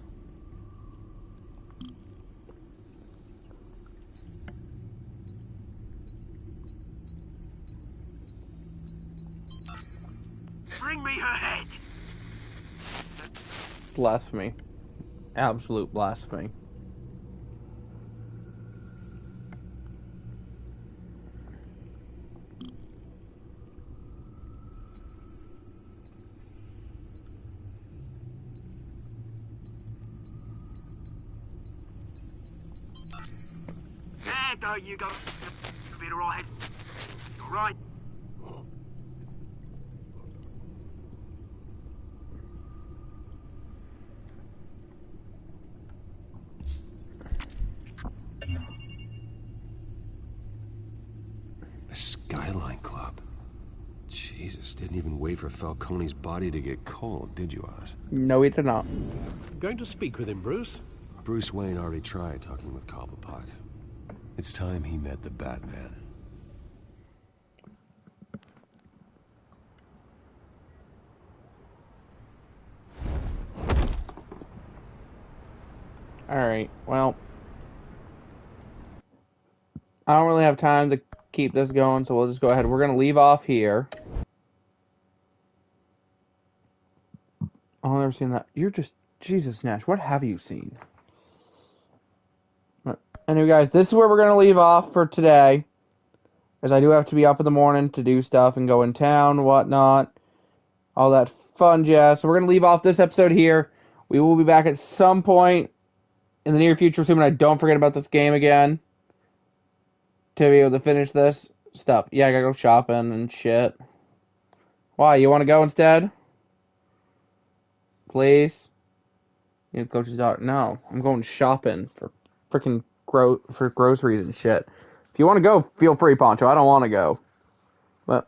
Bring me her head! Blasphemy. Absolute blasphemy. There, though, you go. Be alright. Alright. The Skyline Club. Jesus, didn't even wait for Falcone's body to get cold, did you, Oz? No, he did not. Going to speak with him, Bruce? Bruce Wayne already tried talking with Cobblepot. It's time he met the Batman. Alright, well. I don't really have time to keep this going, so we'll just go ahead. We're going to leave off here. Oh, I've never seen that. You're just... Jesus, Nash, what have you seen? Anyway, guys, this is where we're going to leave off for today. As I do have to be up in the morning to do stuff and go in town, whatnot. All that fun jazz. So we're going to leave off this episode here. We will be back at some point in the near future, assuming I don't forget about this game again. To be able to finish this stuff. Yeah, I gotta go shopping and shit. Why? You want to go instead? Please? You coach's daughter. No, I'm going shopping for freaking for groceries and shit. If you want to go, feel free, Poncho. I don't want to go. But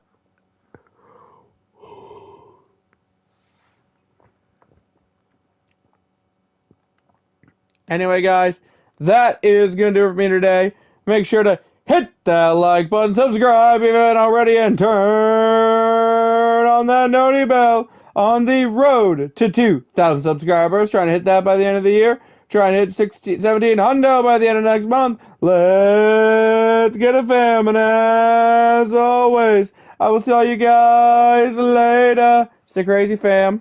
anyway, guys, that is gonna do it for me today. Make sure to hit that like button, subscribe if you haven't already, and turn on that noti bell on the road to 2,000 subscribers. Trying to hit that by the end of the year. Trying to hit 17 hundo by the end of next month. Let's get it, fam. And as always, I will see all you guys later. Stay crazy, fam.